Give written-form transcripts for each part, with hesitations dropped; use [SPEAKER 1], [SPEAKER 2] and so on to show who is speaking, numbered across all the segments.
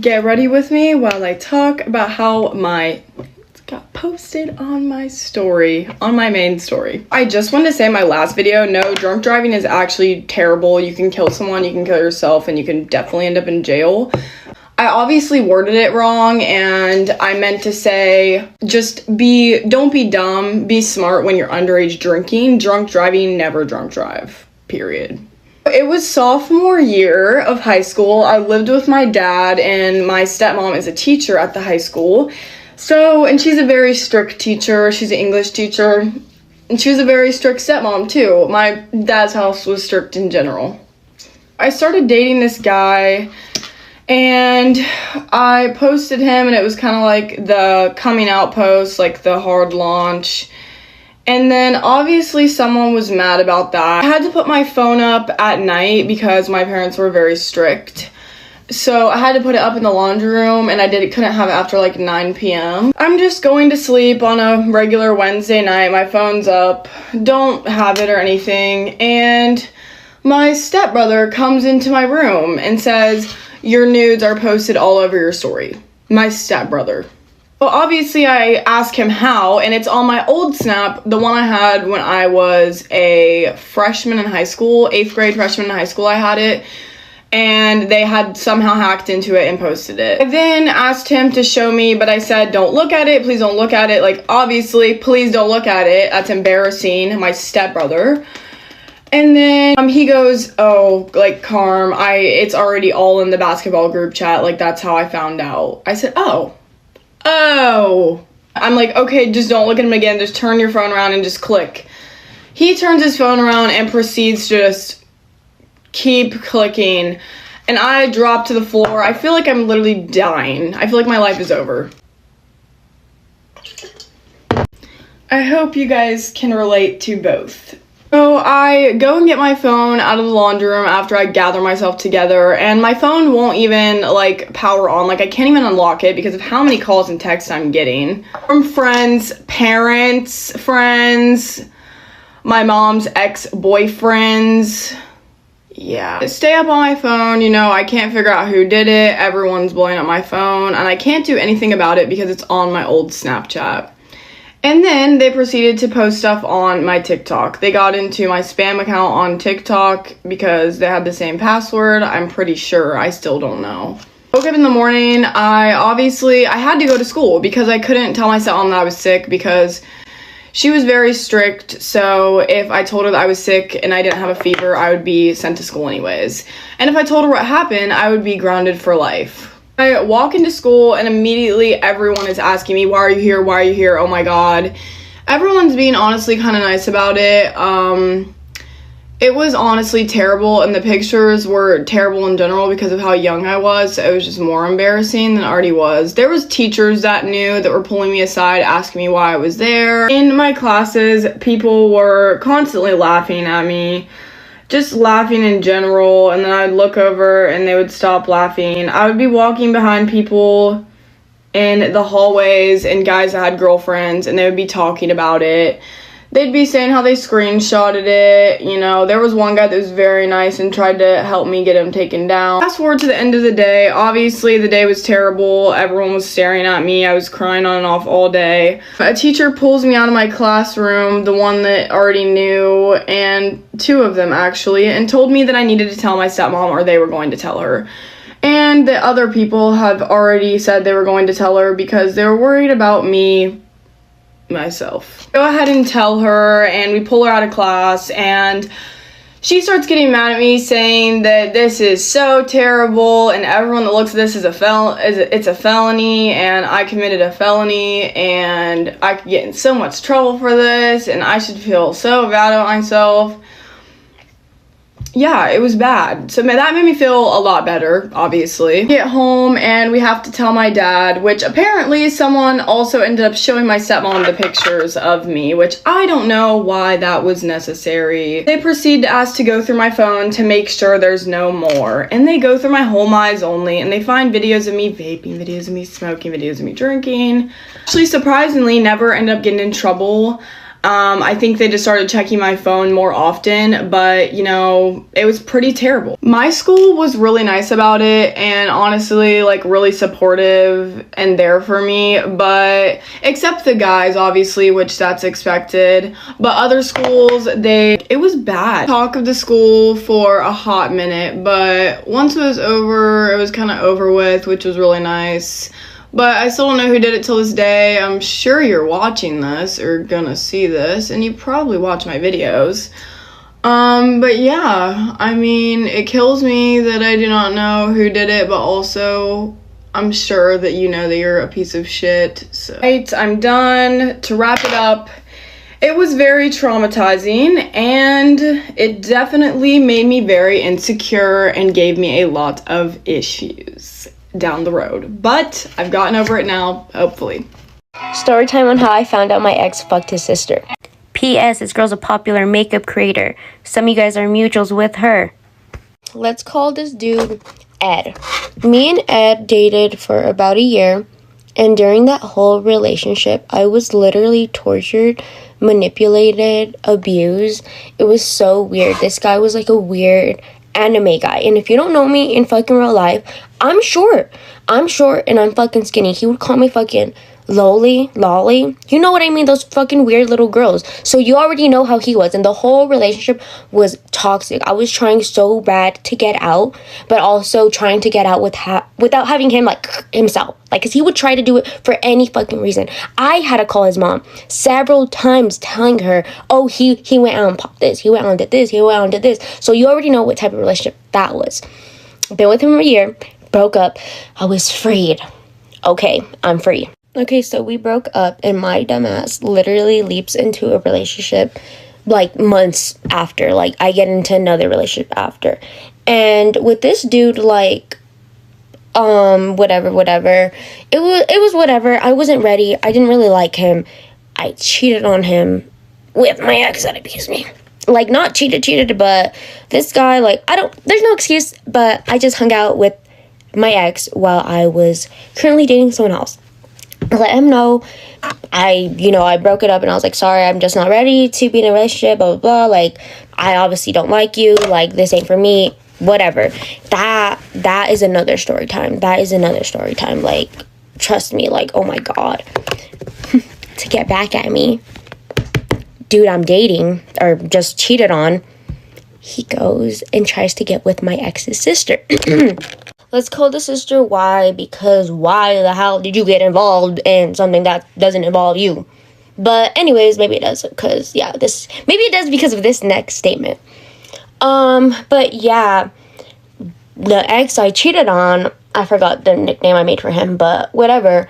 [SPEAKER 1] Get ready with me while I talk about how it got posted on my story, on my main story. I just wanted to say in my last video, no, drunk driving is actually terrible. You can kill someone, you can kill yourself, and you can definitely end up in jail. I obviously worded it wrong, and I meant to say don't be dumb, be smart when you're underage drinking. Drunk driving, never drunk drive, period. It was sophomore year of high school. I lived with my dad, and my stepmom is a teacher at the high school. And she's a very strict teacher. She's an English teacher, and she was a very strict stepmom too. My dad's house was strict in general. I started dating this guy, and I posted him, and it was kind of like the coming out post, like the hard launch. And then obviously someone was mad about that. I had to put my phone up at night because my parents were very strict. So I had to put it up in the laundry room, and couldn't have it after like 9 p.m. I'm just going to sleep on a regular Wednesday night. My phone's up, don't have it or anything. And my stepbrother comes into my room and says, "Your nudes are posted all over your story." My stepbrother. Well, obviously I asked him how, and it's on my old Snap, the one I had when I was a freshman in high school, 8th grade freshman in high school I had it, and they had somehow hacked into it and posted it. I then asked him to show me, but I said, "Don't look at it, please don't look at it." Like, obviously, please don't look at it, that's embarrassing, my stepbrother. And then he goes, "Oh, like, Carm, it's already all in the basketball group chat, like, that's how I found out." I said, Oh. I'm like, "Okay, just don't look at him again, just turn your phone around and just click." He turns his phone around and proceeds to just keep clicking, and I drop to the floor. I feel like I'm literally dying. I feel like my life is over. I hope you guys can relate to both. So I go and get my phone out of the laundry room after I gather myself together, and my phone won't even like power on. Like, I can't even unlock it because of how many calls and texts I'm getting from friends, parents, friends, my mom's ex-boyfriends. Yeah. Stay up on my phone, I can't figure out who did it. Everyone's blowing up my phone, and I can't do anything about it because it's on my old Snapchat. And then they proceeded to post stuff on my TikTok. They got into my spam account on TikTok because they had the same password. I'm pretty sure. I still don't know. Woke up in the morning. I had to go to school because I couldn't tell my stepmom that I was sick because she was very strict. So if I told her that I was sick and I didn't have a fever, I would be sent to school anyways. And if I told her what happened, I would be grounded for life. I walk into school, and immediately everyone is asking me, "Why are you here? Why are you here?" Oh my god. Everyone's being honestly kind of nice about it. It was honestly terrible, and the pictures were terrible in general because of how young I was, so it was just more embarrassing than it already was. There was teachers that knew that were pulling me aside, asking me why I was there. In my classes, people were constantly laughing at me. Just laughing in general, and then I'd look over and they would stop laughing. I would be walking behind people in the hallways and guys that had girlfriends, and they would be talking about it. They'd be saying how they screenshotted it. There was one guy that was very nice and tried to help me get him taken down. Fast forward to the end of the day. Obviously, the day was terrible. Everyone was staring at me. I was crying on and off all day. A teacher pulls me out of my classroom, the one that already knew, and two of them actually, and told me that I needed to tell my stepmom or they were going to tell her. And the other people have already said they were going to tell her because they were worried about myself. Go ahead and tell her, and we pull her out of class, and she starts getting mad at me, saying that this is so terrible, and everyone that looks at this is it's a felony, and I committed a felony, and I could get in so much trouble for this, and I should feel so bad about myself. Yeah, it was bad. So that made me feel a lot better, obviously. Get home, and we have to tell my dad, which apparently someone also ended up showing my stepmom the pictures of me, which I don't know why that was necessary. They proceed to ask to go through my phone to make sure there's no more. And they go through my home eyes only, and they find videos of me vaping, videos of me smoking, videos of me drinking. Actually, surprisingly, never ended up getting in trouble. I think they just started checking my phone more often, but you know, it was pretty terrible. My school was really nice about it and honestly like really supportive and there for me, but except the guys obviously, which that's expected, but other schools, it was bad. Talk of the school for a hot minute, but once it was over, it was kind of over with, which was really nice. But I still don't know who did it till this day. I'm sure you're watching this or gonna see this, and you probably watch my videos. But yeah, I mean, it kills me that I do not know who did it, but also I'm sure that you know that you're a piece of shit. So, right, I'm done. To wrap it up, it was very traumatizing, and it definitely made me very insecure and gave me a lot of issues down the road, but I've gotten over it now, hopefully.
[SPEAKER 2] Story time on how I found out my ex fucked his sister. P.S. This girl's a popular makeup creator. Some of you guys are mutuals with her. Let's call this dude Ed. Me and Ed dated for about a year, and during that whole relationship, I was literally tortured, manipulated, abused. It was so weird. This guy was like a weird anime guy, and if you don't know me in fucking real life, I'm short and I'm fucking skinny. He would call me fucking lolly, you know what I mean, those fucking weird little girls. So you already know how he was, and the whole relationship was toxic. I was trying so bad to get out, but also trying to get out without having him like himself, like, because he would try to do it for any fucking reason. I had to call his mom several times telling her, oh, he went out and popped this, he went out and did this, he went out and did this. So you already know what type of relationship that was. Been with him a year, broke up, I was freed. Okay, I'm free. Okay, so we broke up, and my dumbass literally leaps into a relationship like months after. Like, I get into another relationship after. And with this dude, like, whatever. It was whatever. I wasn't ready. I didn't really like him. I cheated on him with my ex that abused me. Like, not cheated, but this guy, like, there's no excuse, but I just hung out with my ex while I was currently dating someone else. I let him know I broke it up, and I was like, sorry, I'm just not ready to be in a relationship, blah, blah, blah. Like, I obviously don't like you. Like, this ain't for me, whatever. That is another story time. Like, trust me, like, oh my God. To get back at me, dude I'm dating, or just cheated on, he goes and tries to get with my ex's sister. Let's call the sister Y, because why the hell did you get involved in something that doesn't involve you? But anyways, maybe it does, because maybe it does because of this next statement. But yeah, the ex I cheated on, I forgot the nickname I made for him, but whatever.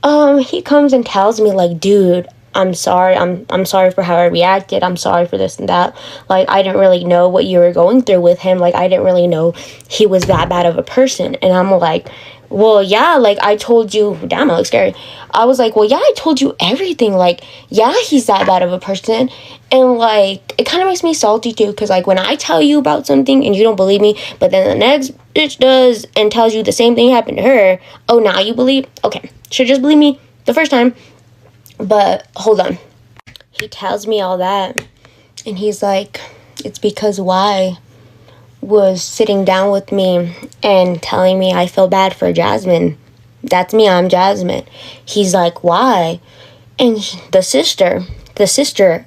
[SPEAKER 2] He comes and tells me, like, dude, I'm sorry. I'm sorry for how I reacted. I'm sorry for this and that. Like, I didn't really know what you were going through with him. Like, I didn't really know he was that bad of a person. And I'm like, well, yeah, like, I told you, damn, it looks scary. I was like, well, yeah, I told you everything. Like, yeah, he's that bad of a person. And, like, it kind of makes me salty, too, because, like, when I tell you about something and you don't believe me, but then the next bitch does and tells you the same thing happened to her, oh, now you believe? Okay, should just believe me the first time. But hold on. He tells me all that, and he's like, it's because Y was sitting down with me and telling me I feel bad for Jasmine. That's me, I'm Jasmine. He's like, why? And the sister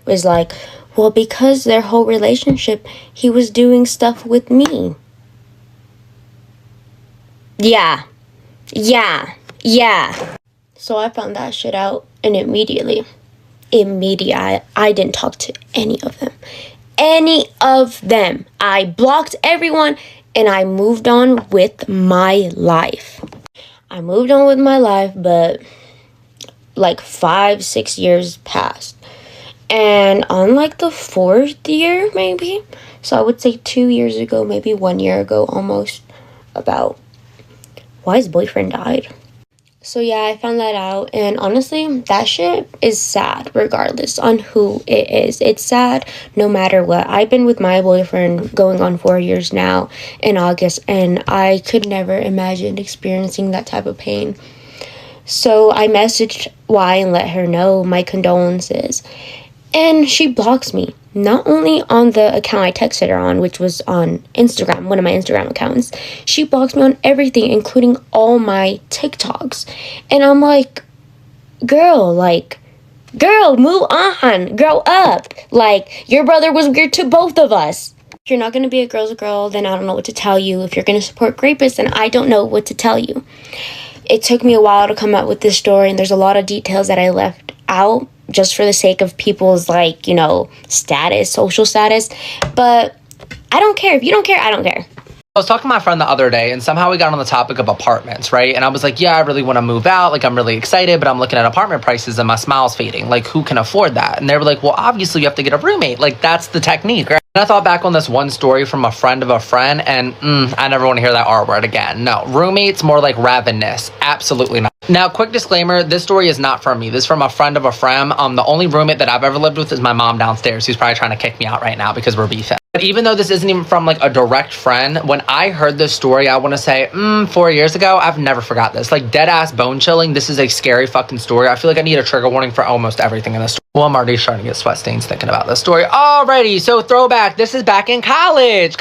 [SPEAKER 2] is like, well, because their whole relationship, he was doing stuff with me. Yeah. So I found that shit out, and immediately, I didn't talk to any of them. I blocked everyone, and I moved on with my life. But like 5-6 years passed. And on like the 4th year, maybe, so I would say 2 years ago, maybe 1 year ago almost, about why his boyfriend died. So yeah, I found that out, and honestly, that shit is sad regardless on who it is. It's sad no matter what. I've been with my boyfriend going on 4 years now in August, and I could never imagine experiencing that type of pain. So I messaged Y and let her know my condolences. And she blocks me. Not only on the account I texted her on, which was on Instagram, one of my Instagram accounts. She blocks me on everything, including all my TikToks. And I'm like, girl, move on. Grow up. Like, your brother was weird to both of us. If you're not going to be a girl's girl, then I don't know what to tell you. If you're going to support rapists, then I don't know what to tell you. It took me a while to come up with this story, and there's a lot of details that I left out just for the sake of people's, status, social status. But I don't care. If you don't care, I don't care.
[SPEAKER 3] I was talking to my friend the other day, and somehow we got on the topic of apartments, right? And I was like, yeah, I really want to move out. Like, I'm really excited, but I'm looking at apartment prices and my smile's fading. Like, who can afford that? And they were like, well, obviously you have to get a roommate. Like, that's the technique, right? And I thought back on this one story from a friend of a friend, and I never want to hear that R word again. No, roommates, more like ravenous. Absolutely not. Now, quick disclaimer, this story is not from me. This is from a friend of a friend. The only roommate that I've ever lived with is my mom downstairs, who's probably trying to kick me out right now because we're beefing. But even though this isn't even from like a direct friend, when I heard this story, I want to say, 4 years ago, I've never forgot this. Like, dead ass bone chilling. This is a scary fucking story. I feel like I need a trigger warning for almost everything in this story. Well, I'm already starting to get sweat stains thinking about this story. Alrighty, so throwback. This is back in college.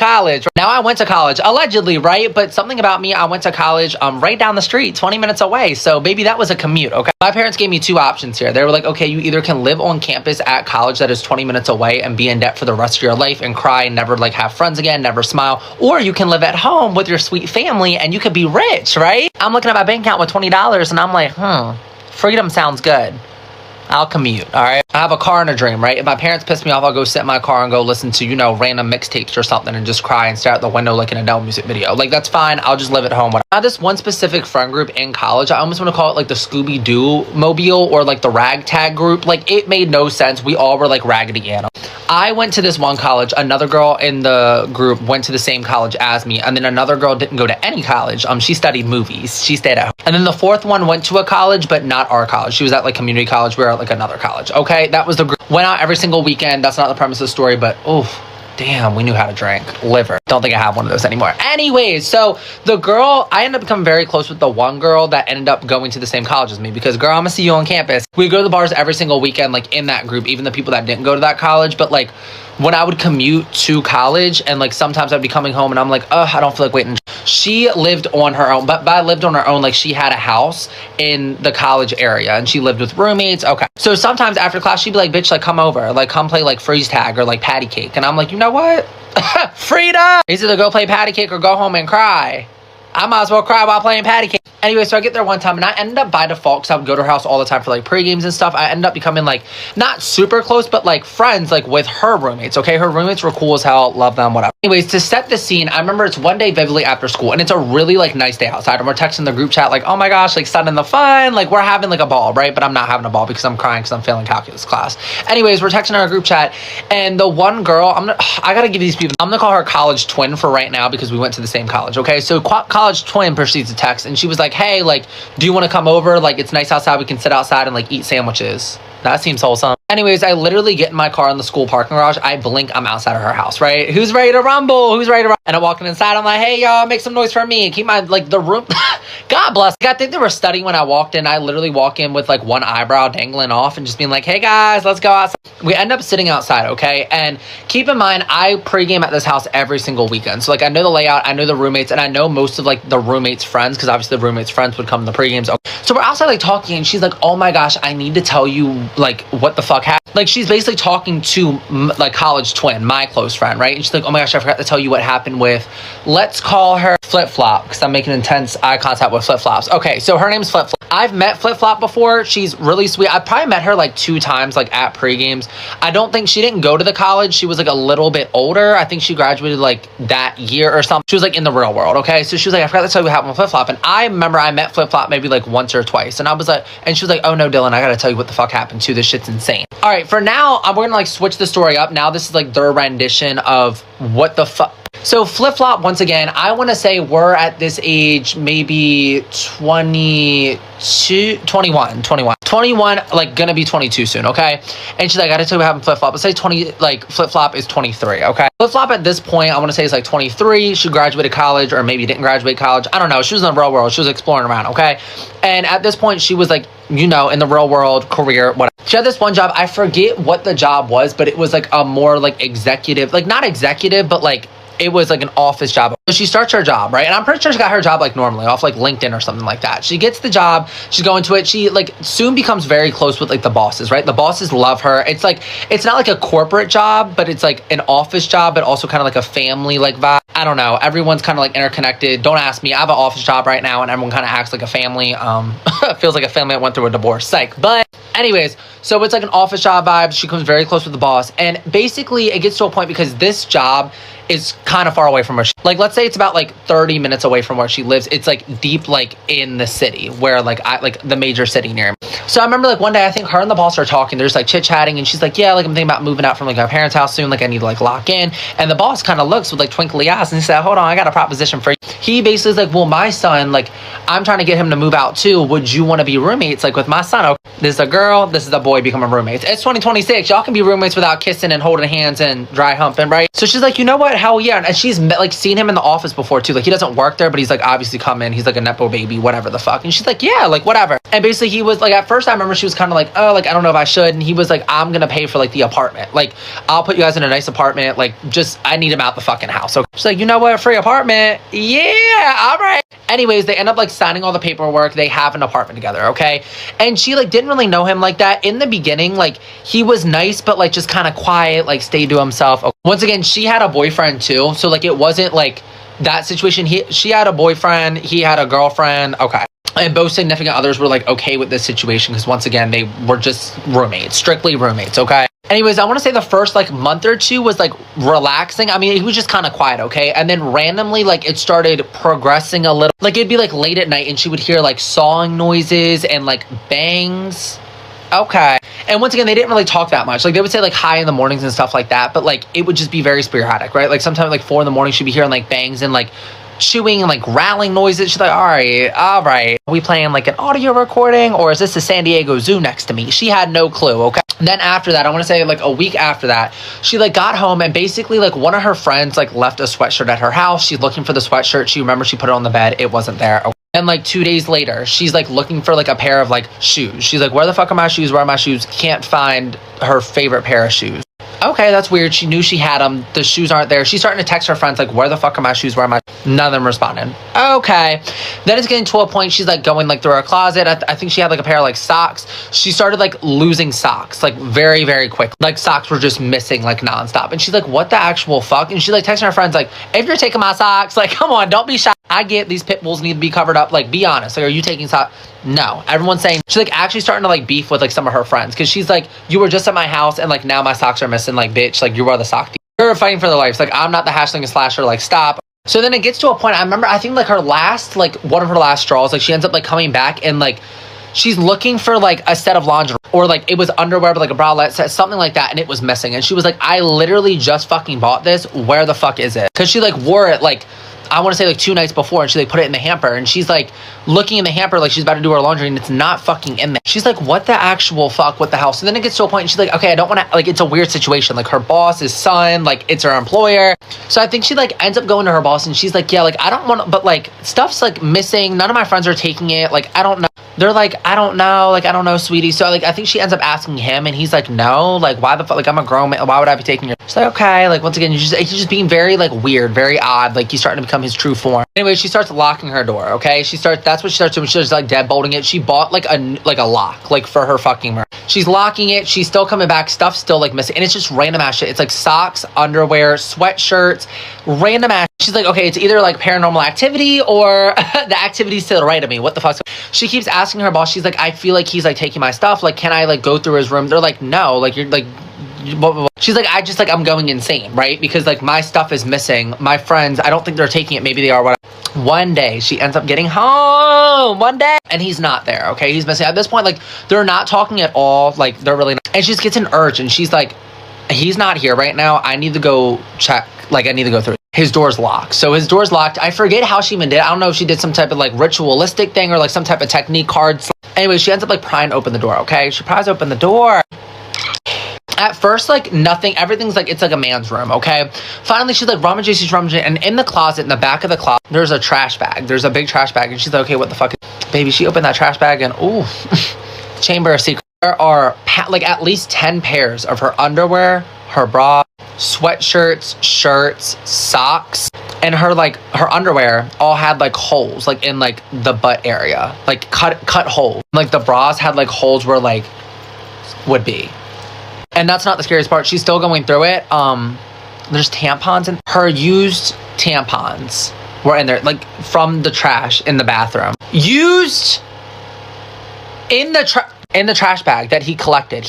[SPEAKER 3] Now, I went to college, allegedly, right? But something about me, I went to college right down the street, 20 minutes away. So maybe that was a commute, okay? My parents gave me two options here. They were like, okay, you either can live on campus at college that is 20 minutes away and be in debt for the rest of your life and cry and never like have friends again, never smile, or you can live at home with your sweet family and you could be rich, right? I'm looking at my bank account with $20 and I'm like, freedom sounds good. I'll commute, all right? I have a car and a dream, right? If my parents piss me off, I'll go sit in my car and go listen to, random mixtapes or something and just cry and stare out the window like an Adele music video. Like, that's fine. I'll just live at home. Now, this one specific friend group in college, I almost want to call it like the Scooby-Doo mobile or like the ragtag group. Like, it made no sense. We all were like raggedy animals. I went to this one college. Another girl in the group went to the same college as me. And then another girl didn't go to any college. She studied movies. She stayed at home. And then the fourth one went to a college, but not our college. She was at like community college. We were at like another college. Okay, that was the group. Went out every single weekend. That's not the premise of the story, but damn, we knew how to drink. Liver. Don't think I have one of those anymore. Anyways, so the girl, I ended up becoming very close with the one girl that ended up going to the same college as me because, girl, I'm gonna see you on campus. We go to the bars every single weekend, like in that group, even the people that didn't go to that college. But like when I would commute to college and like sometimes I'd be coming home and I'm like, I don't feel like waiting. She lived on her own, but by lived on her own, like she had a house in the college area and she lived with roommates. Okay. So sometimes after class, she'd be like, bitch, like come over, like come play like freeze tag or like patty cake. And I'm like, you know what? Freedom! It's either go play patty cake or go home and cry. I might as well cry while playing patty cake. Anyway, so I get there one time and I ended up by default, because I would go to her house all the time for like pre-games and stuff. I ended up becoming like not super close, but like friends like with her roommates. Okay, her roommates were cool as hell, love them, whatever. Anyways, to set the scene, I remember it's one day vividly after school and it's a really like nice day outside and we're texting the group chat like, oh my gosh, like sun in the fun, like we're having like a ball, right? But I'm not having a ball because I'm crying because I'm failing calculus class. Anyways, we're texting our group chat and the one girl, I gotta give these people, I'm gonna call her college twin for right now because we went to the same college. Okay, so college twin proceeds to text and she was like, hey, like, do you want to come over? Like, it's nice outside. We can sit outside and like eat sandwiches. That seems wholesome. Anyways, I literally get in my car in the school parking garage. I blink, I'm outside of her house, right? Who's ready to rumble? Who's ready to rumble? And I'm walking inside. I'm like, hey, y'all, make some noise for me. Keep my, like, the room. God bless. I think they were studying when I walked in. I literally walk in with, like, one eyebrow dangling off and just being like, hey, guys, let's go outside. We end up sitting outside, okay? And keep in mind, I pregame at this house every single weekend. So, like, I know the layout, I know the roommates, and I know most of, like, the roommates' friends, because obviously the roommates' friends would come to the pregames. So we're outside, like, talking, and she's like, oh, my gosh, I need to tell you, like, what the fuck happened. Like, she's basically talking to, like, college twin, my close friend, right? And she's like, oh, my gosh, I forgot to tell you what happened with, let's call her Flip-Flop, because I'm making intense eye contact with Flip-Flops. Okay, so her name's Flip-Flop. I've met Flip-Flop before. She's really sweet. I probably met her, like, 2 times, like, at pre-games. I don't think she didn't go to the college. She was, like, a little bit older. I think she graduated, like, that year or something. She was, like, in the real world, okay? So she was like, I forgot to tell you what happened with Flip-Flop. And I remember I met Flip-Flop maybe, like, once or twice. And I was like, and she was like, oh, no, Dylan, I gotta tell you what the fuck happened, too. This shit's insane. All right, for now, we're gonna, like, switch the story up. Now this is, like, their rendition of what the fuck. So Flip-Flop, once again, I want to say we're at this age maybe 21. 21, like gonna be 22 soon, okay? And she's like, I gotta tell you what happened flip-flop. Let's say 20, like flip-flop is 23, okay? Flip-flop at this point, I wanna say is like 23. She graduated college, or maybe didn't graduate college. I don't know. She was in the real world. She was exploring around, okay? And at this point, she was like, you know, in the real world, career, whatever. She had this one job. I forget what the job was, but it was like a more like executive, like not executive, but like it was like an office job. So she starts her job, right? And I'm pretty sure she got her job like normally off like LinkedIn or something like that. She gets the job. She's going to it. She like soon becomes very close with like the bosses, right? The bosses love her. It's like, it's not like a corporate job, but it's like an office job, but also kind of like a family like vibe. I don't know. Everyone's kind of like interconnected. Don't ask me. I have an office job right now and everyone kind of acts like a family. Feels like a family that went through a divorce. Psych. But anyways, so it's like an office job vibe. She comes very close with the boss. And basically it gets to a point because this job is kind of far away from where she, like, let's say it's about like 30 minutes away from where she lives. It's like deep, like in the city where like the major city near me. So I remember like one day, I think her and the boss are talking. They're just like chit chatting. And she's like, yeah, like I'm thinking about moving out from like my parents' house soon. Like I need to like lock in. And the boss kind of looks with like twinkly eyes and he said, hold on, I got a proposition for you. He basically is like, well, my son, like I'm trying to get him to move out too. Would you want to be roommates like with my son? Okay. This is a girl, this is a boy becoming roommates. It's 2026. Y'all can be roommates without kissing and holding hands and dry humping, right? So she's like, you know what? Hell yeah. And she's like seen him in the office before too. Like he doesn't work there, but he's like obviously come in. He's like a nepo baby, whatever the fuck. And she's like, yeah, like whatever. And basically he was like, at first I remember she was kind of like, oh, like I don't know if I should. And he was like, I'm gonna pay for like the apartment. Like I'll put you guys in a nice apartment. Like just I need him out the fucking house. So she's like, you know what? Free apartment. Yeah, all right. Anyways, they end up like signing all the paperwork. They have an apartment together, okay? And she like didn't really know him like that. In the beginning, like he was nice, but like just kind of quiet, like stayed to himself. Okay. Once again, she had a boyfriend too. So like it wasn't like that situation. She had a boyfriend, he had a girlfriend, okay. And both significant others were like okay with this situation because once again, they were just roommates, strictly roommates, okay? Anyways, I want to say the first like month or two was like relaxing. I mean, he was just kind of quiet, okay? And then randomly, like it started progressing a little. Like it'd be like late at night and she would hear like sawing noises and like bangs. Okay. And once again, they didn't really talk that much. Like they would say like hi in the mornings and stuff like that, but like it would just be very sporadic, right? Like sometimes like 4 a.m, she'd be hearing like bangs and like chewing and like rattling noises. She's like, all right. Are we playing like an audio recording or is this the San Diego Zoo next to me? She had no clue, okay? And then after that, I want to say like a week after that, she like got home and basically like one of her friends like left a sweatshirt at her house. She's looking for the sweatshirt. She remembers she put it on the bed. It wasn't there. Okay. And like 2 days later, she's like looking for like a pair of like shoes. She's like, where the fuck are my shoes? Where are my shoes? Can't find her favorite pair of shoes. Okay, that's weird. She knew she had them. The shoes aren't there. She's starting to text her friends like, where the fuck are my shoes? Where are my... None of them responded. Okay. Then it's getting to a point she's like going like through her closet. I think she had like a pair of like socks. She started like losing socks like very, very quick. Like socks were just missing like nonstop. And she's like, what the actual fuck? And she's like texting her friends like, if you're taking my socks, like, come on, don't be shy. I get these pit bulls need to be covered up. Like, be honest. Like, are you taking socks? No. Everyone's saying she's like actually starting to like beef with like some of her friends because she's like, you were just at my house and like now my socks are missing. Like, bitch, like you are the sock thief. You're fighting for their lives. Like, I'm not the hashtag and slasher. Like, stop. So then it gets to a point. I think like her last, like one of her last straws, like she ends up like coming back and like she's looking for like a set of lingerie or like it was underwear, but like a bralette set, something like that. And it was missing. And she was like, I literally just fucking bought this. Where the fuck is it? Cause she like wore it like, I want to say like 2 nights before and she like put it in the hamper and she's like looking in the hamper like she's about to do her laundry and it's not fucking in there. She's like, what the actual fuck? What the hell? So then it gets to a point and she's like, okay, I don't want to, like, it's a weird situation. Like her boss, his son, like it's her employer. So I think she like ends up going to her boss and she's like, yeah, like I don't want to, but like stuff's like missing. None of my friends are taking it. Like, I don't know. They're like, I don't know. Like, I don't know, sweetie. So like, I think she ends up asking him and he's like, no, like why the fuck? Like I'm a grown man. Why would I be taking your? She's like, okay. Like once again, he's just being very like weird, very odd. Like he's starting to become his true form. Anyway, she starts locking her door, okay? That's what she starts doing. She starts like deadbolting it. She bought like a lock, like for her fucking murder. She's locking it. She's still coming back. Stuff's still like missing. And it's just random ass shit. It's like socks, underwear, sweatshirts, random ass. She's like, okay, it's either like paranormal activity or the activity's to the right of me. What the fuck? She keeps asking her boss, she's like, I feel like he's like taking my stuff. Like, can I like go through his room? They're like, no, like you're like, blah, blah, blah. She's like, I'm going insane, right? Because like my stuff is missing. My friends, I don't think they're taking it. Maybe they are. Whatever. One day she ends up getting home one day and he's not there. Okay. He's missing. At this point, like they're not talking at all. Like they're really not. And she just gets an urge and she's like, he's not here right now. I need to go check. Like I need to go through. His door's locked. So his door's locked. I forget how she even did it. I don't know if she did some type of like ritualistic thing or like some type of technique cards. Anyway, she ends up like prying open the door, okay? She pries open the door. At first, like, nothing, everything's like, it's like a man's room, okay? Finally, she's like rummaging, and in the closet, in the back of the closet, there's a trash bag. There's a big trash bag, and she's like, okay, what the fuck? Baby, she opened that trash bag, and ooh, chamber of secrets. There are, like, at least 10 pairs of her underwear, her bra, sweatshirts, shirts, socks, and her, like, her underwear all had, like, holes, like, in, like, the butt area. Like, cut holes. Like, the bras had, like, holes where, like, would be. And that's not the scariest part. She's still going through it. There's tampons, and her used tampons were in there, like, from the trash in the bathroom. Used in the trash bag that he collected.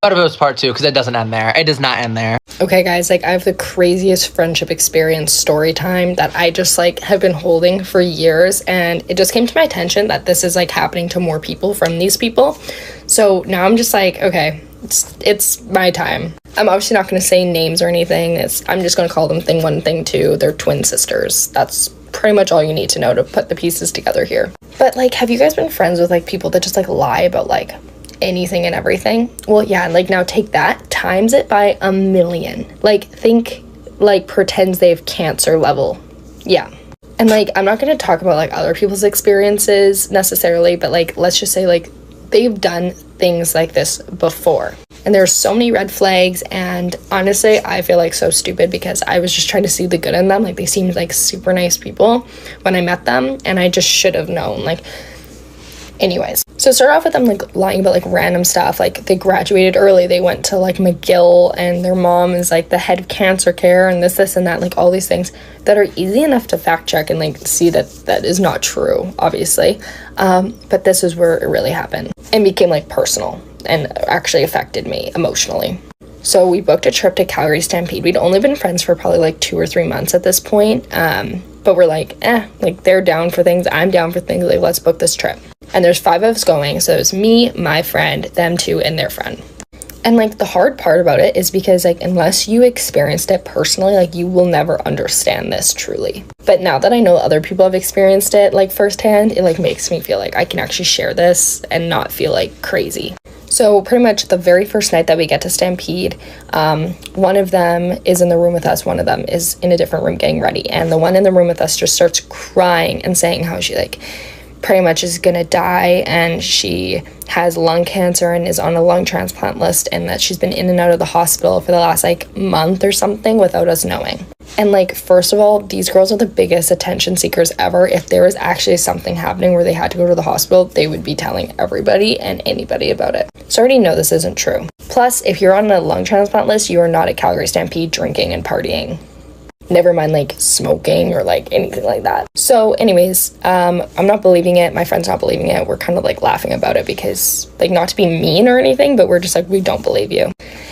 [SPEAKER 3] But it was part 2, because it doesn't end there. It does not end there.
[SPEAKER 4] Okay, guys, like, I have the craziest friendship experience story time that I just, like, have been holding for years, and it just came to my attention that this is, like, happening to more people from these people. So now I'm just like, okay, it's my time. I'm obviously not going to say names or anything. I'm just going to call them thing 1, thing 2. They're twin sisters. That's pretty much all you need to know to put the pieces together here. But, like, have you guys been friends with, like, people that just, like, lie about, like, anything and everything? Well, yeah, like, now take that, times it by 1,000,000. Like, think, like, pretends they have cancer level. Yeah. And, like, I'm not going to talk about, like, other people's experiences necessarily, but, like, let's just say, like, they've done things like this before. And there's so many red flags, and honestly, I feel like so stupid because I was just trying to see the good in them. Like, they seemed like super nice people when I met them, and I just should have known. Like, anyways, so start off with them, like, lying about, like, random stuff. Like, they graduated early, they went to, like, McGill, and their mom is, like, the head of cancer care, and this and that, like, all these things that are easy enough to fact check and, like, see that that is not true, obviously. But this is where it really happened and became, like, personal and actually affected me emotionally. So we booked a trip to Calgary Stampede. We'd only been friends for probably, like, 2 or 3 months at this point. But we're like, like, they're down for things, I'm down for things, like, let's book this trip. And there's 5 of us going, so it's me, my friend, them 2, and their friend. And, like, the hard part about it is because, like, unless you experienced it personally, like, you will never understand this truly. But now that I know other people have experienced it, like, firsthand, it, like, makes me feel like I can actually share this and not feel, like, crazy. So pretty much the very first night that we get to Stampede, one of them is in the room with us, one of them is in a different room getting ready, and the one in the room with us just starts crying and saying how she, like, pretty much is gonna die, and she has lung cancer and is on a lung transplant list, and that she's been in and out of the hospital for the last, like, month or something without us knowing. And, like, first of all, these girls are the biggest attention seekers ever. If there was actually something happening where they had to go to the hospital, they would be telling everybody and anybody about it. So I already know this isn't true. Plus, if you're on a lung transplant list, you are not at Calgary Stampede drinking and partying. Never mind, like, smoking or, like, anything like that. So anyways, I'm not believing it. My friend's not believing it. We're kind of, like, laughing about it because, like, not to be mean or anything, but we're just like, we don't believe you.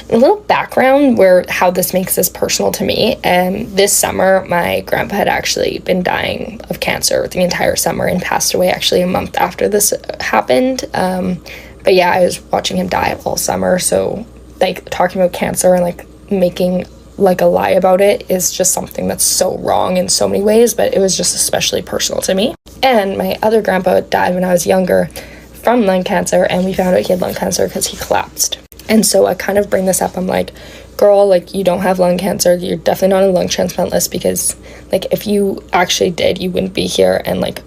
[SPEAKER 4] A little background where how this makes this personal to me. This summer, my grandpa had actually been dying of cancer the entire summer and passed away actually a month after this happened. But yeah, I was watching him die all summer. So, like, talking about cancer and, like, making, like, a lie about it is just something that's so wrong in so many ways, but it was just especially personal to me. And my other grandpa died when I was younger from lung cancer, and we found out he had lung cancer because he collapsed. And so I kind of bring this up. I'm like, girl, like, you don't have lung cancer. You're definitely not on a lung transplant list because, like, if you actually did, you wouldn't be here, and, like,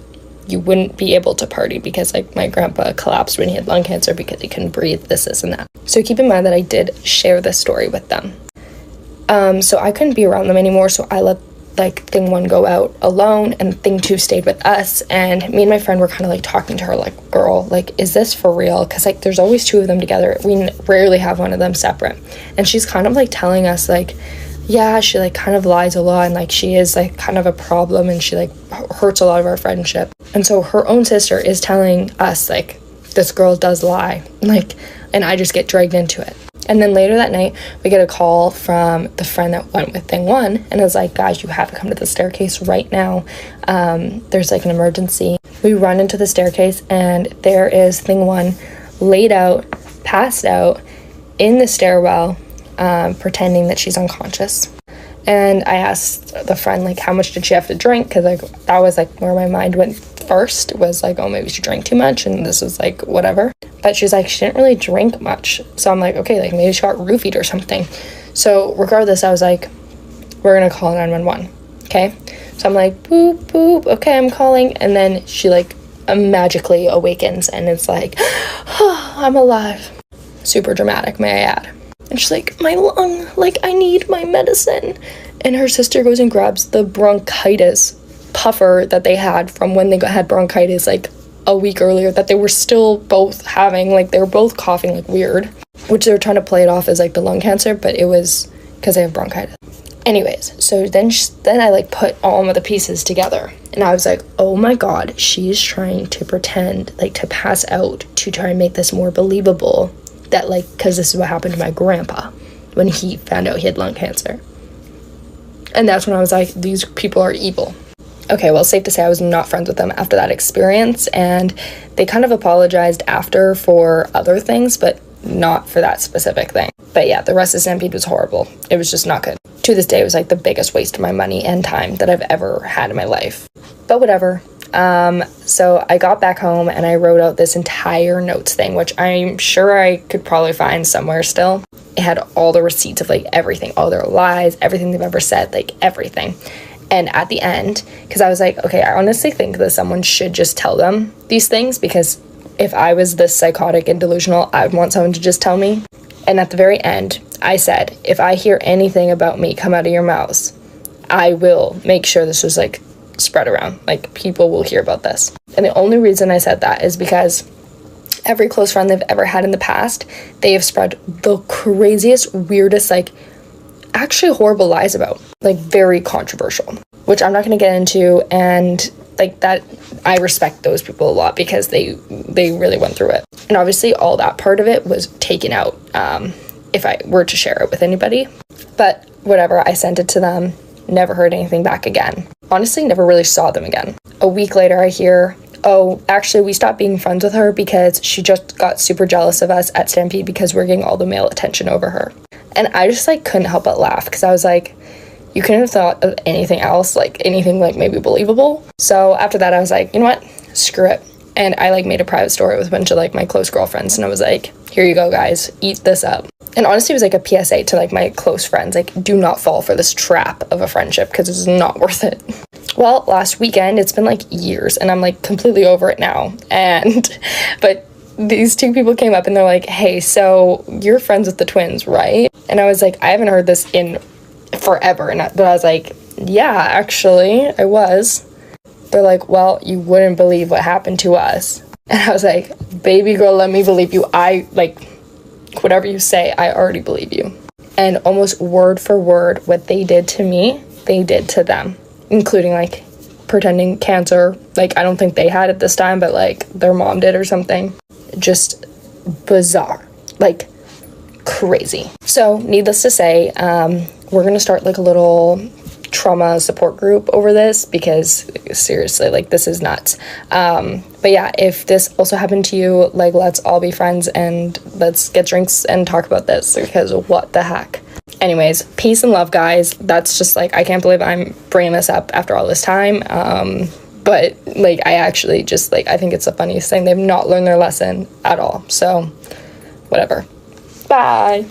[SPEAKER 4] you wouldn't be able to party because, like, my grandpa collapsed when he had lung cancer because he couldn't breathe, this, and that. So keep in mind that I did share this story with them. So I couldn't be around them anymore, so I let, like, thing 1 go out alone, and thing 2 stayed with us, and me and my friend were kind of, like, talking to her, like, girl, like, is this for real? Because, like, there's always 2 of them together. We rarely have one of them separate. And she's kind of, like, telling us, like, yeah, she, like, kind of lies a lot, and, like, she is, like, kind of a problem, and she, like, hurts a lot of our friendship. And so her own sister is telling us, like, this girl does lie, like, and I just get dragged into it. And then later that night, we get a call from the friend that went with thing 1, and is like, guys, you have to come to the staircase right now. There's, like, an emergency. We run into the staircase, and there is thing 1 laid out, passed out in the stairwell, pretending that she's unconscious. And I asked the friend, like, how much did she have to drink? Because, like, that was, like, where my mind went first was like, oh, maybe she drank too much, and this was like whatever. But she was like, she didn't really drink much. So I'm like, okay, like maybe she got roofied or something. So regardless, I was like, we're gonna call 911. Okay, so I'm like, boop boop, okay, I'm calling. And then she like magically awakens and it's like, oh, I'm alive. Super dramatic, may I add. And she's like, my lung, like I need my medicine. And her sister goes and grabs the bronchitis puffer that they had from when they had bronchitis like a week earlier, that they were still both having, like they were both coughing like weird, which they were trying to play it off as like the lung cancer, but it was because they have bronchitis. Anyways, so then I like put all of the pieces together, and I was like, oh my god, she's trying to pretend like to pass out to try and make this more believable, that like, because this is what happened to my grandpa when he found out he had lung cancer. And that's when I was like, these people are evil. Okay, well, safe to say I was not friends with them after that experience, and they kind of apologized after for other things, but not for that specific thing. But yeah, the rest of Stampede was horrible. It was just not good. To this day, it was like the biggest waste of my money and time that I've ever had in my life. But whatever. So I got back home and I wrote out this entire notes thing, which I'm sure I could probably find somewhere still. It had all the receipts of like everything, all their lies, everything they've ever said, like everything. And at the end, because I was like, okay, I honestly think that someone should just tell them these things, because if I was this psychotic and delusional, I would want someone to just tell me. And at the very end, I said, if I hear anything about me come out of your mouths, I will make sure this was like spread around. Like people will hear about this. And the only reason I said that is because every close friend they've ever had in the past, they have spread the craziest, weirdest, like actually horrible lies about, like very controversial, which I'm not going to get into. And like that, I respect those people a lot because they really went through it. And obviously all that part of it was taken out if I were to share it with anybody. But whatever, I sent it to them, never heard anything back again. Honestly, never really saw them again. A week later, I hear, oh, actually, we stopped being friends with her because she just got super jealous of us at Stampede because we're getting all the male attention over her. And I just like couldn't help but laugh, because I was like, you couldn't have thought of anything else, like anything like maybe believable. So after that, I was like, you know what, screw it. And I like made a private story with a bunch of like my close girlfriends, and I was like, here you go guys, eat this up. And honestly, it was like a PSA to like my close friends, like do not fall for this trap of a friendship because it's not worth it. Well, last weekend, it's been like years and I'm like completely over it now. But these two people came up and they're like, hey, so you're friends with the twins, right? And I was like, I haven't heard this in forever. But I was like, yeah, actually I was. They're like, well, you wouldn't believe what happened to us. And I was like, baby girl, let me believe you. I like whatever you say, I already believe you. And almost word for word, what they did to me, they did to them, including like pretending cancer. Like, I don't think they had it this time, but like their mom did or something. Just bizarre, like crazy. So needless to say, we're gonna start like a little trauma support group over this, because seriously, like this is nuts. But yeah, if this also happened to you, like let's all be friends and let's get drinks and talk about this, because what the heck. Anyways, peace and love, guys. That's just like, I can't believe I'm bringing this up after all this time. But like I actually just like, I think it's the funniest thing. They've not learned their lesson at all. So whatever. Bye.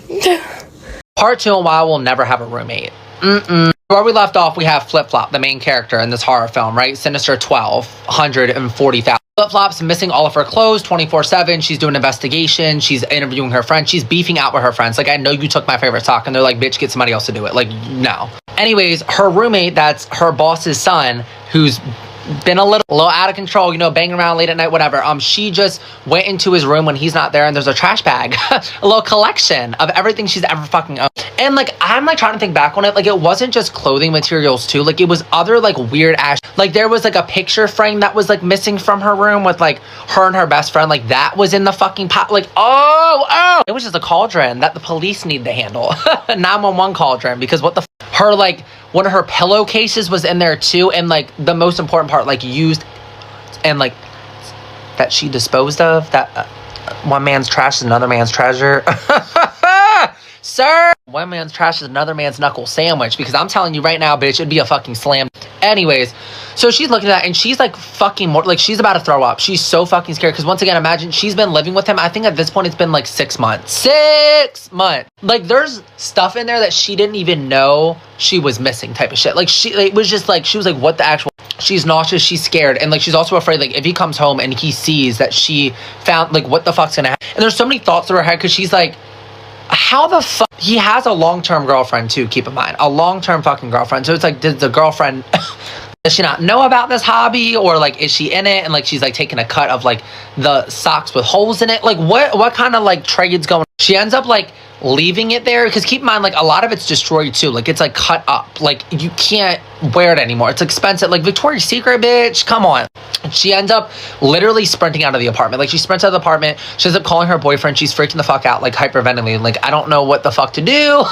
[SPEAKER 3] Part 2 on why we'll never have a roommate. Where we left off, we have Flip-Flop, the main character in this horror film, right? Sinister 12,140,000. Flip-Flop's missing all of her clothes 24/7. She's doing an investigation. She's interviewing her friends. She's beefing out with her friends. Like, I know you took my favorite sock. And they're like, bitch, get somebody else to do it. Like, no. Anyways, her roommate, that's her boss's son, who's been a little out of control, you know, banging around late at night, whatever. She just went into his room when he's not there, and there's a trash bag, a little collection of everything she's ever fucking owned. And like, I'm like trying to think back on it, like it wasn't just clothing materials too, like it was other like weird ass, like there was like a picture frame that was like missing from her room with like her and her best friend, like that was in the fucking pot, like oh, it was just a cauldron that the police need to handle. 911 cauldron, because what the her like one of her pillowcases was in there too, and like the most important part, like used and like that she disposed of, that one man's trash is another man's treasure. Sir, one man's trash is another man's knuckle sandwich, because I'm telling you right now, bitch, it'd be a fucking slam. Anyways, So she's looking at that and she's like fucking more, like she's about to throw up. She's so fucking scared because once again, imagine she's been living with him. I think at this point it's been like 6 months. 6 months. Like there's stuff in there that she didn't even know she was missing type of shit. Like it was just like, she was like, what the actual, she's nauseous, she's scared. And like, she's also afraid, like if he comes home and he sees that she found, like what the fuck's gonna happen? And there's so many thoughts through her head because she's like, how the fuck? He has a long-term girlfriend too, keep in mind. A long-term fucking girlfriend. So it's like, did the girlfriend, does she not know about this hobby? Or like, is she in it? And like, she's like taking a cut of like the socks with holes in it. Like what kind of like trade's going on? She ends up like leaving it there. Because keep in mind, like a lot of it's destroyed too. Like it's like cut up. Like you can't wear it anymore. It's expensive. Like Victoria's Secret, bitch. Come on. She ends up literally sprinting out of the apartment. Like she sprints out of the apartment. She ends up calling her boyfriend. She's freaking the fuck out, like hyperventilating. Like, I don't know what the fuck to do. You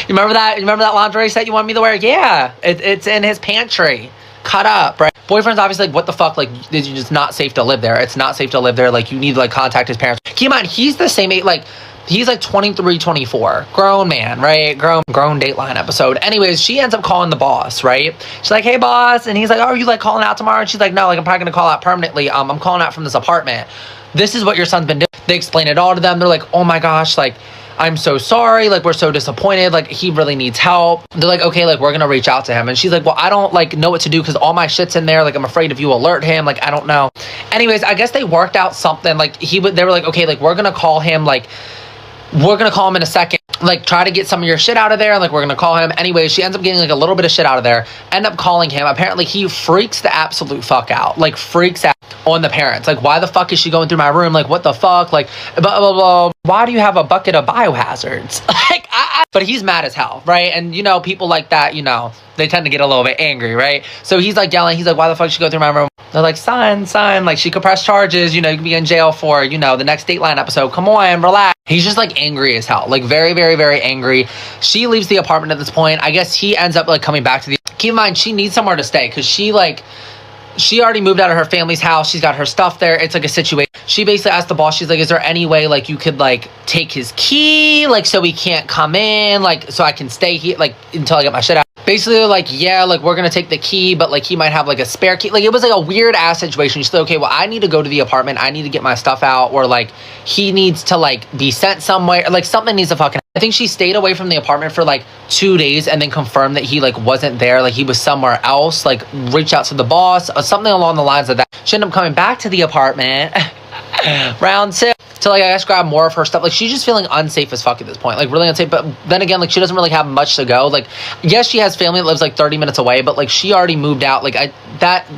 [SPEAKER 3] remember that? You remember that lingerie set you want me to wear? Yeah. It's in his pantry. Cut up, right? Boyfriend's obviously like, what the fuck? Like, it's just not safe to live there. It's not safe to live there. Like, you need to like contact his parents. Keep in mind, he's the same age, like, he's like 23, 24. Grown man, right? Grown Dateline episode. Anyways, she ends up calling the boss, right? She's like, hey, boss. And he's like, oh, are you like calling out tomorrow? And she's like, no, like I'm probably going to call out permanently. I'm calling out from this apartment. This is what your son's been doing. They explain it all to them. They're like, oh my gosh, like, I'm so sorry. Like, we're so disappointed. Like, he really needs help. They're like, okay, like, we're going to reach out to him. And she's like, well, I don't like know what to do because all my shit's in there. Like, I'm afraid if you alert him, like, I don't know. Anyways, I guess they worked out something. Like, they were like, okay, like, we're going to call him, like, we're gonna call him in a second, like try to get some of your shit out of there, and like we're gonna call him. Anyway, she ends up getting like a little bit of shit out of there, end up calling him. Apparently he freaks the absolute fuck out, like freaks out on the parents. Like, why the fuck is she going through my room? Like, what the fuck? Like, blah, blah, blah. Why do you have a bucket of biohazards? Like, but he's mad as hell, right? And you know, people like that, you know, they tend to get a little bit angry, right? So he's like yelling, he's like, why the fuck should she go through my room? They're like, son, like she could press charges, you know, you can be in jail for, you know, the next Dateline episode. Come on, relax. He's just like angry as hell, like very, very, very angry. She leaves the apartment at this point. I guess he ends up like coming back to the, keep in mind, she needs somewhere to stay because she already moved out of her family's house. She's got her stuff there. It's like a situation. She basically asked the boss, she's like, is there any way like you could like take his key, like so he can't come in, like so I can stay here like until I get my shit out. Basically they're like, yeah, like we're gonna take the key, but like he might have like a spare key. Like it was like a weird ass situation. She's like, okay, well I need to go to the apartment. I need to get my stuff out, or like he needs to like be sent somewhere. Like something needs to fucking, I think she stayed away from the apartment for like 2 days and then confirmed that he like wasn't there, like he was somewhere else, like reach out to the boss or something along the lines of that. She ended up coming back to the apartment round 2 to like I guess grab more of her stuff. Like she's just feeling unsafe as fuck at this point, like really unsafe. But then again, like she doesn't really have much to go. Like yes, she has family that lives like 30 minutes away, but like she already moved out. Like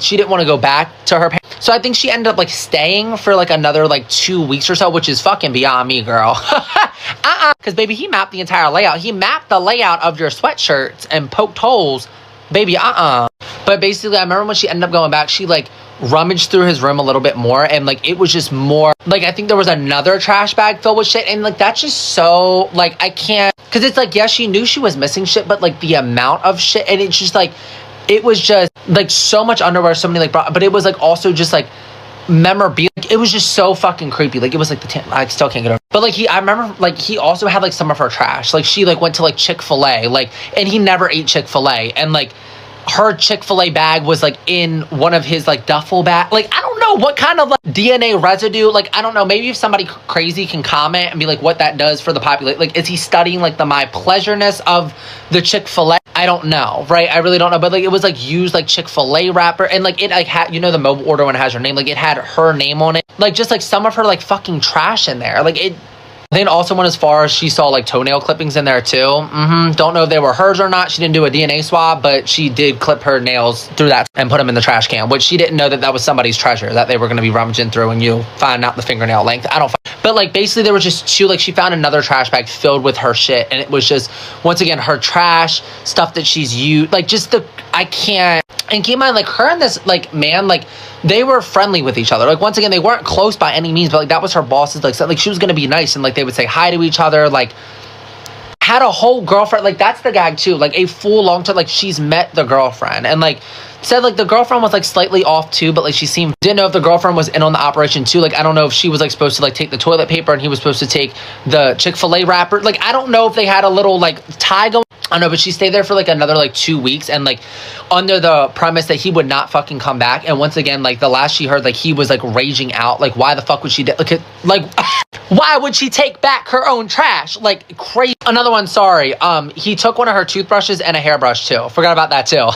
[SPEAKER 3] she didn't want to go back to her parents. So I think she ended up like staying for like another like 2 weeks or so, which is fucking beyond me, girl. Because baby, he mapped the entire layout. He mapped the layout of your sweatshirts and poked holes, baby. But basically, I remember when she ended up going back, she like rummaged through his room a little bit more, and like it was just more like, I think there was another trash bag filled with shit, and like that's just so like I can't, because it's like, yes, she knew she was missing shit, but like the amount of shit, and it's just like, it was just like so much underwear, so many like but it was like also just like memorabilia. Like, it was just so fucking creepy. Like it was like I still can't get over. But like I remember like he also had like some of her trash. Like she like went to like Chick-fil-A, like, and he never ate Chick-fil-A, and like her Chick-fil-A bag was like in one of his like duffel bag. Like I don't know what kind of like DNA residue, like I don't know, maybe if somebody crazy can comment and be like what that does for the population. Like is he studying like the my pleasureness of the Chick-fil-A? I don't know, right? I really don't know. But like it was like used like Chick-fil-A wrapper, and like it like had, you know, the mobile order one has her name, like it had her name on it, like just like some of her like fucking trash in there. Like it then also went as far as she saw like toenail clippings in there too. Don't know if they were hers or not. She didn't do a DNA swab, but she did clip her nails through that and put them in the trash can, which she didn't know that that was somebody's treasure that they were going to be rummaging through, and you find out the fingernail length. I don't. But like basically there was just two, like she found another trash bag filled with her shit, and it was just once again her trash stuff that she's used, like just the, I can't. And keep in mind, like her and this like man, like they were friendly with each other. Like once again, they weren't close by any means, but like that was her boss's like she was gonna be nice, and like they would say hi to each other. Like had a whole girlfriend. Like that's the gag too. Like a full long term. Like she's met the girlfriend, and like said like the girlfriend was like slightly off too, but like she seemed, didn't know if the girlfriend was in on the operation too. Like I don't know if she was like supposed to like take the toilet paper and he was supposed to take the Chick-fil-A wrapper. Like I don't know if they had a little like tie going. I don't know, but she stayed there for like another like 2 weeks, and like under the premise that he would not fucking come back. And once again, like the last she heard, like he was like raging out, like why the fuck would she like why would she take back her own trash? Like crazy. Another one, sorry. He took one of her toothbrushes and a hairbrush too. Forgot about that too.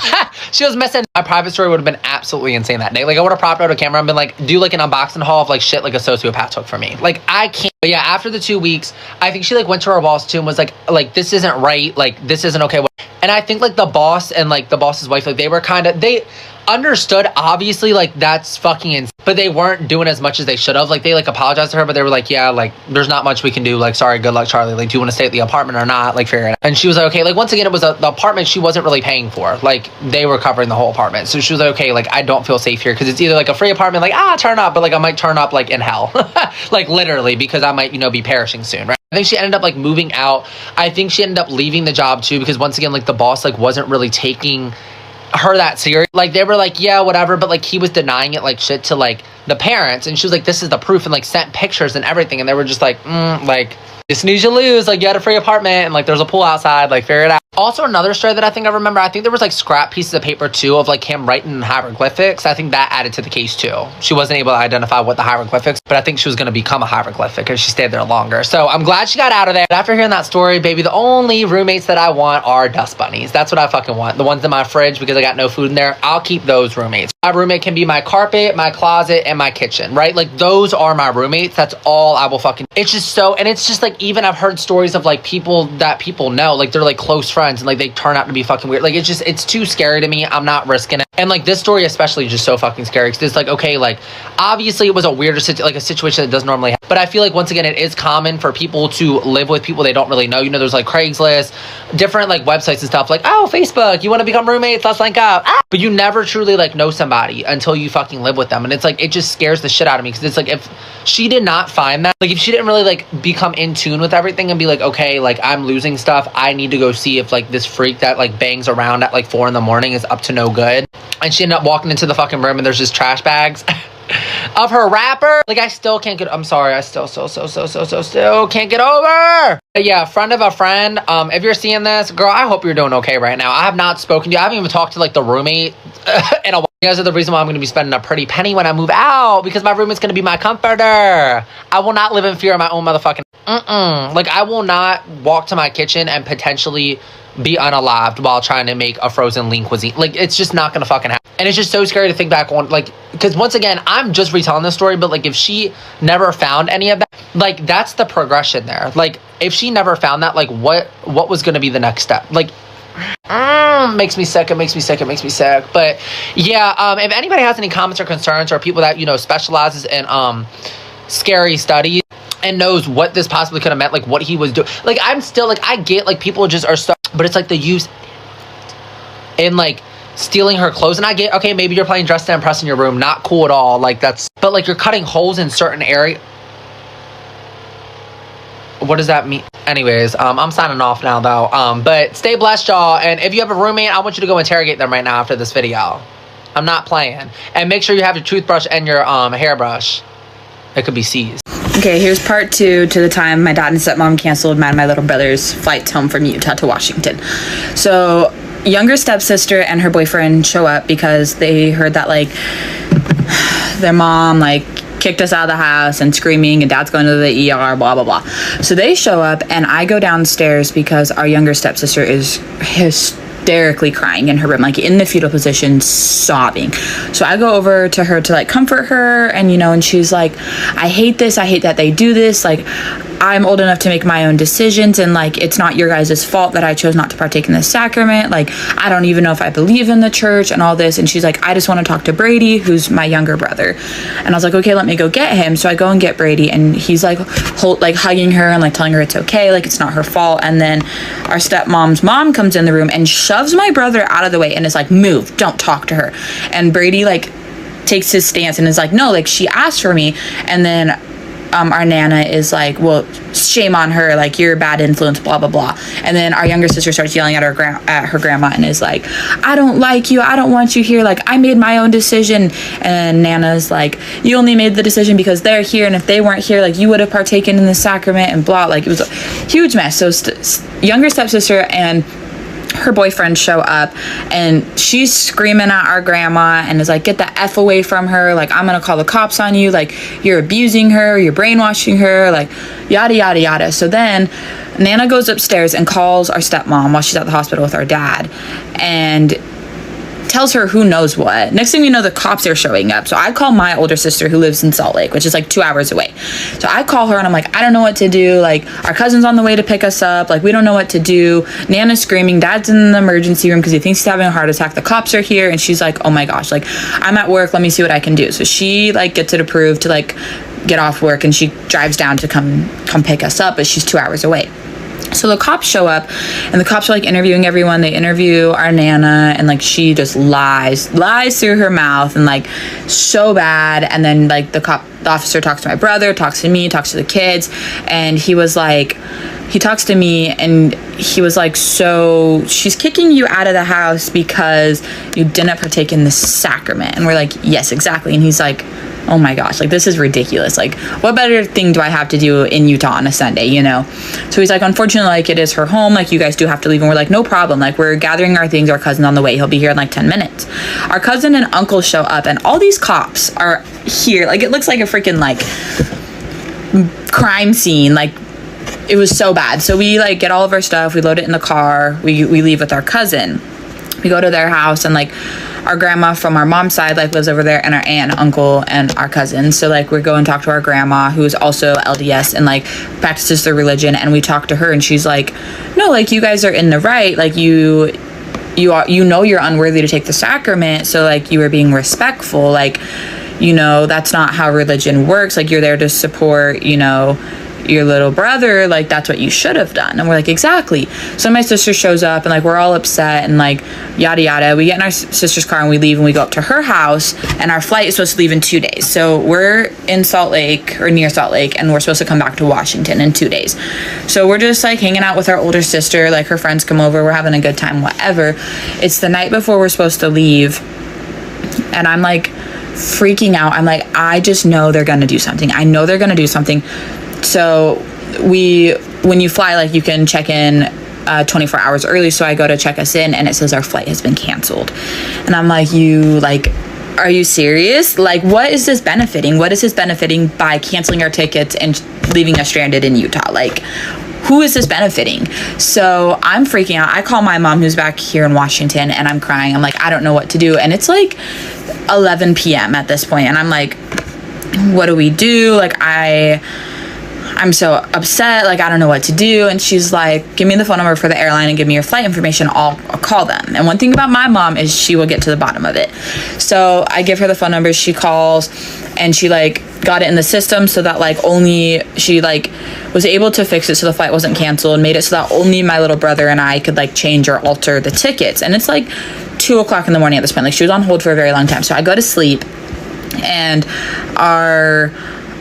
[SPEAKER 3] She was missing. My private story would have been absolutely insane that day. Like I would have propped out a camera and been like, do like an unboxing haul of like shit like a sociopath took for me. Like I can't. But yeah, after the 2 weeks, I think she like went to her boss too and was like this isn't right. Like this isn't okay. And I think like the boss and like the boss's wife, like they understood, obviously, like that's fucking insane, but they weren't doing as much as they should have. Like they like apologized to her, but they were like, yeah, like there's not much we can do, like sorry, good luck, Charlie, like do you want to stay at the apartment or not, like figure it out. And she was like, okay. Like once again, it was the apartment she wasn't really paying for, like they were covering the whole apartment. So she was like, okay, like I don't feel safe here because it's either like a free apartment, like turn up, but like I might turn up like in hell. Like literally, because I might be perishing soon, right? I think she ended up like moving out. I think she ended up leaving the job too because once again, like the boss like wasn't really taking her that serious. Like they were like, yeah, whatever, but like he was denying it like shit to like the parents, and she was like, this is the proof, and like sent pictures and everything, and they were just like, like you snooze, you lose, like you had a free apartment and like there's a pool outside, like figure it out. Also another story that I think I remember, I think there was like scrap pieces of paper too of like him writing hieroglyphics. I think that added to the case too. She wasn't able to identify what the hieroglyphics, but I think she was going to become a hieroglyphic because she stayed there longer. So I'm glad she got out of there. But after hearing that story, baby, the only roommates that I want are dust bunnies. That's what I fucking want. The ones in my fridge because I got no food in there. I'll keep those roommates. My roommate can be my carpet, my closet, and my kitchen, right? Like those are my roommates. That's all I will fucking. It's just so, and it's just like, even I've heard stories of like people that people know, like they're like close friends and like they turn out to be fucking weird. Like it's too scary to me. I'm not risking it. And like this story especially is just so fucking scary because it's like, okay, like obviously it was a weirder like a situation that doesn't normally happen, but I feel like once again it is common for people to live with people they don't really know. There's like Craigslist, different like websites and stuff, like Facebook, you want to become roommates, let's link up. But you never truly like know somebody until you fucking live with them, and it's like it just scares the shit out of me because it's like if she did not find that, like if she didn't really like become in tune with everything and be like, okay, like I'm losing stuff, I need to go see if like this freak that like bangs around at like 4 a.m. is up to no good. And she ended up walking into the fucking room and there's just trash bags of her wrapper. Like I still can't get, I'm sorry, I still can't get over. But yeah, friend of a friend, if you're seeing this, girl, I hope you're doing okay right now. I have not spoken to you. I haven't even talked to like the roommate in a while. You guys are the reason why I'm going to be spending a pretty penny when I move out, because my roommate's going to be my comforter. I will not live in fear of my own motherfucking like I will not walk to my kitchen and potentially be unalived while trying to make a frozen lean cuisine. Like it's just not gonna fucking happen. And it's just so scary to think back on, like, because once again, I'm just retelling this story, but like if she never found any of that, like that's the progression there. Like if she never found that, like what was gonna be the next step? Like makes me sick. But yeah, if anybody has any comments or concerns, or people that specializes in scary studies and knows what this possibly could have meant, like what he was doing, like I'm still like, I get like people just are stuck, but it's like the use in like stealing her clothes, and I get, okay, maybe you're playing dress to impress in your room, not cool at all, like that's, but like you're cutting holes in certain areas. What does that mean? Anyways, I'm signing off now though, but stay blessed, y'all, and if you have a roommate, I want you to go interrogate them right now after this video. I'm not playing. And make sure you have your toothbrush and your hairbrush. It could be seized.
[SPEAKER 5] Okay, here's part 2 to the time my dad and stepmom canceled my and my little brother's flights home from Utah to Washington. So, younger stepsister and her boyfriend show up because they heard that, like, their mom, like, kicked us out of the house and screaming, and dad's going to the ER, blah, blah, blah. So they show up, and I go downstairs because our younger stepsister is hysterically crying in her room, like in the fetal position, sobbing. So I go over to her to like comfort her, and and she's like, I hate this, I hate that they do this, like I'm old enough to make my own decisions, and like it's not your guys' fault that I chose not to partake in the sacrament, like I don't even know if I believe in the church and all this. And she's like, I just want to talk to Brady, who's my younger brother. And I was like, okay, let me go get him. So I go and get Brady, and he's like hugging her and like telling her it's okay, like it's not her fault. And then our stepmom's mom comes in the room and shoves my brother out of the way and is like, move, don't talk to her. And Brady like takes his stance and is like, no, like she asked for me. And then our Nana is like, well, shame on her, like you're a bad influence, blah blah blah. And then our younger sister starts yelling at her grandma and is like, I don't like you, I don't want you here, like I made my own decision. And Nana's like, you only made the decision because they're here, and if they weren't here, like you would have partaken in the sacrament and blah. Like it was a huge mess. So younger stepsister and her boyfriend show up, and she's screaming at our grandma and is like, get the F away from her, like, I'm gonna call the cops on you, like, you're abusing her, you're brainwashing her, like, yada yada yada. So then Nana goes upstairs and calls our stepmom while she's at the hospital with our dad and tells her who knows what. Next thing we know, the cops are showing up. So I call my older sister who lives in Salt Lake, which is like 2 hours away. So I call her and I'm like, I don't know what to do. Like, our cousin's on the way to pick us up. Like, we don't know what to do. Nana's screaming. Dad's in the emergency room because he thinks he's having a heart attack. The cops are here. And she's like, oh my gosh, like, I'm at work. Let me see what I can do. So she like gets it approved to like get off work, and she drives down to come pick us up, but she's 2 hours away. So the cops show up, and the cops are like interviewing everyone. They interview our Nana, and like she just lies through her mouth, and like so bad. And then like the officer talks to my brother, talks to me, talks to the kids, and he talks to me and he was like, so she's kicking you out of the house because you didn't partake in the sacrament. And we're like, yes, exactly. And he's like, oh my gosh, like, this is ridiculous. Like, what better thing do I have to do in Utah on a Sunday, you know? So he's like, unfortunately, like, it is her home. Like, you guys do have to leave. And we're like, no problem. Like, we're gathering our things. Our cousin's on the way. He'll be here in like 10 minutes. Our cousin and uncle show up, and all these cops are here. Like, it looks like a freaking like crime scene. Like, it was so bad. So we like get all of our stuff. We load it in the car. We leave with our cousin. We go to their house, and like our grandma from our mom's side like lives over there, and our aunt, uncle, and our cousins. So like we go and talk to our grandma, who's also LDS and like practices their religion, and we talk to her, and she's like, no, like, you guys are in the right. Like, you know you're unworthy to take the sacrament, so like you are being respectful. Like, you know, that's not how religion works. Like, you're there to support, you know, your little brother. Like, that's what you should have done. And we're like, exactly. So my sister shows up, and like we're all upset and like yada yada. We get in our sister's car and we leave, and we go up to her house, and our flight is supposed to leave in 2 days. So we're in Salt Lake, or near Salt Lake, and we're supposed to come back to Washington in 2 days. So we're just like hanging out with our older sister, like her friends come over, we're having a good time, whatever. It's the night before we're supposed to leave, and I'm like freaking out. I'm like, I just know they're gonna do something. I know they're gonna do something. So when you fly, like, you can check in 24 hours early. So I go to check us in, and it says our flight has been canceled. And I'm like, are you serious? Like, what is this benefiting? What is this benefiting by canceling our tickets and leaving us stranded in Utah? Like, who is this benefiting? So I'm freaking out. I call my mom, who's back here in Washington, and I'm crying. I'm like, I don't know what to do. And it's like 11 p.m. at this point, and I'm like, what do we do? Like, I'm so upset, like, I don't know what to do. And she's like, give me the phone number for the airline and give me your flight information. I'll call them. And one thing about my mom is she will get to the bottom of it. So I give her the phone number, she calls, and she like got it in the system so that like only she like was able to fix it so the flight wasn't canceled, and made it so that only my little brother and I could like change or alter the tickets. And it's like 2:00 in the morning at this point. Like, she was on hold for a very long time. So I go to sleep, and our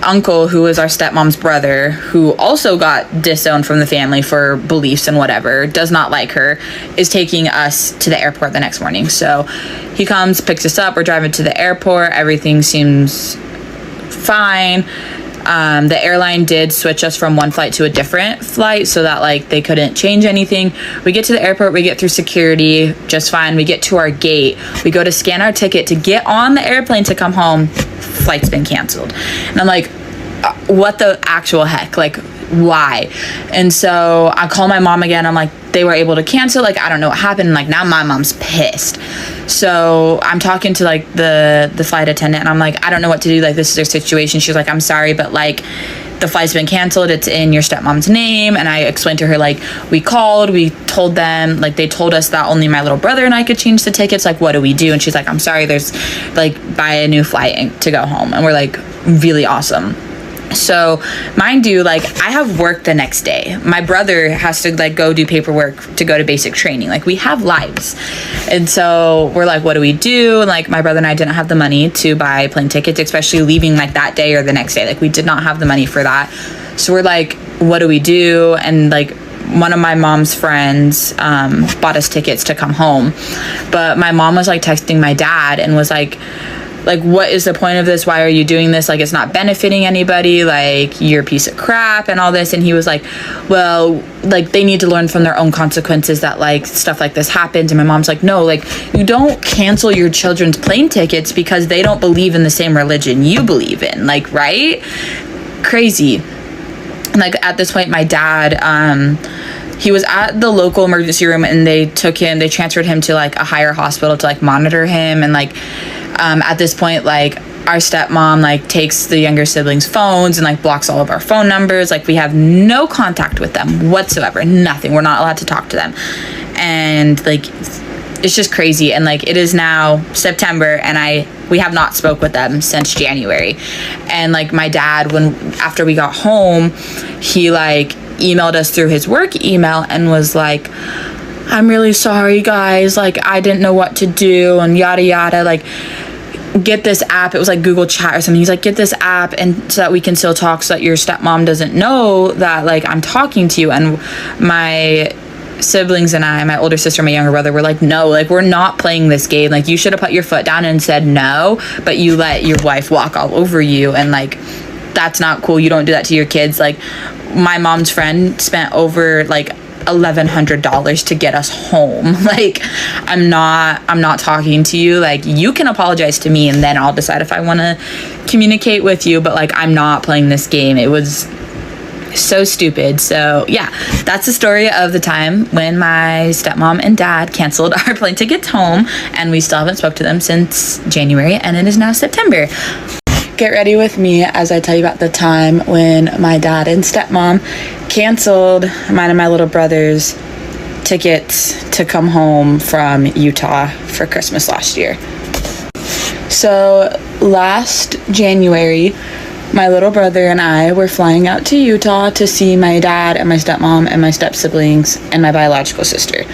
[SPEAKER 5] uncle, who is our stepmom's brother, who also got disowned from the family for beliefs and whatever, does not like her, is taking us to the airport the next morning. So he comes, picks us up, we're driving to the airport, everything seems fine. The airline did switch us from one flight to a different flight so that like they couldn't change anything. We get to the airport, we get through security just fine. We get to our gate, we go to scan our ticket to get on the airplane to come home. Flight's been canceled. And I'm like, what the actual heck? Like, why? And so I call my mom again. I'm like, they were able to cancel. Like, I don't know what happened. And like, now my mom's pissed. So I'm talking to like the flight attendant, and I'm like, I don't know what to do. Like, this is their situation. She's like, I'm sorry, but like, the flight's been canceled. It's in your stepmom's name. And I explained to her, like, we called, we told them, like, they told us that only my little brother and I could change the tickets. Like, what do we do? And she's like, I'm sorry, there's like, buy a new flight to go home. And we're like, really awesome. So mind you, like, I have work the next day. My brother has to like go do paperwork to go to basic training. Like, we have lives. And so we're like, what do we do? And like, my brother and I didn't have the money to buy plane tickets, especially leaving like that day or the next day. Like, we did not have the money for that. So we're like, what do we do? And like, one of my mom's friends bought us tickets to come home. But my mom was like texting my dad and was like, like, what is the point of this? Why are you doing this? Like, it's not benefiting anybody. Like, you're a piece of crap and all this. And he was like, well, like, they need to learn from their own consequences that, like, stuff like this happens. And my mom's like, no, like, you don't cancel your children's plane tickets because they don't believe in the same religion you believe in. Like, right? Crazy. And, like, at this point, my dad, he was at the local emergency room, and they transferred him to, like, a higher hospital to, like, monitor him. And, like, at this point, like, our stepmom, like, takes the younger siblings' phones and, like, blocks all of our phone numbers. Like, we have no contact with them whatsoever. Nothing. We're not allowed to talk to them. And, like, it's just crazy. And, like, it is now September, and we have not spoke with them since January. And, like, my dad, after we got home, he, like, emailed us through his work email and was like, I'm really sorry, guys, like, I didn't know what to do and yada yada, like, get this app. It was like Google Chat or something. He's like, get this app, and so that we can still talk, so that your stepmom doesn't know that, like, I'm talking to you. And my siblings and I, my older sister, my younger brother, were like, no, like, we're not playing this game. Like, you should have put your foot down and said no, but you let your wife walk all over you, and, like, that's not cool. You don't do that to your kids. Like, my mom's friend spent over, like, $1,100 to get us home. Like, I'm not talking to you. Like, you can apologize to me, and then I'll decide if I want to communicate with you, but, like, I'm not playing this game. It was so stupid. So yeah, that's the story of the time when my stepmom and dad canceled our plane tickets home, and we still haven't spoke to them since January, and it is now September. Get ready with me as I tell you about the time when my dad and stepmom canceled mine and my little brother's tickets to come home from Utah for Christmas last year. So last January, my little brother and I were flying out to Utah to see my dad and my stepmom and my step siblings and my biological sister.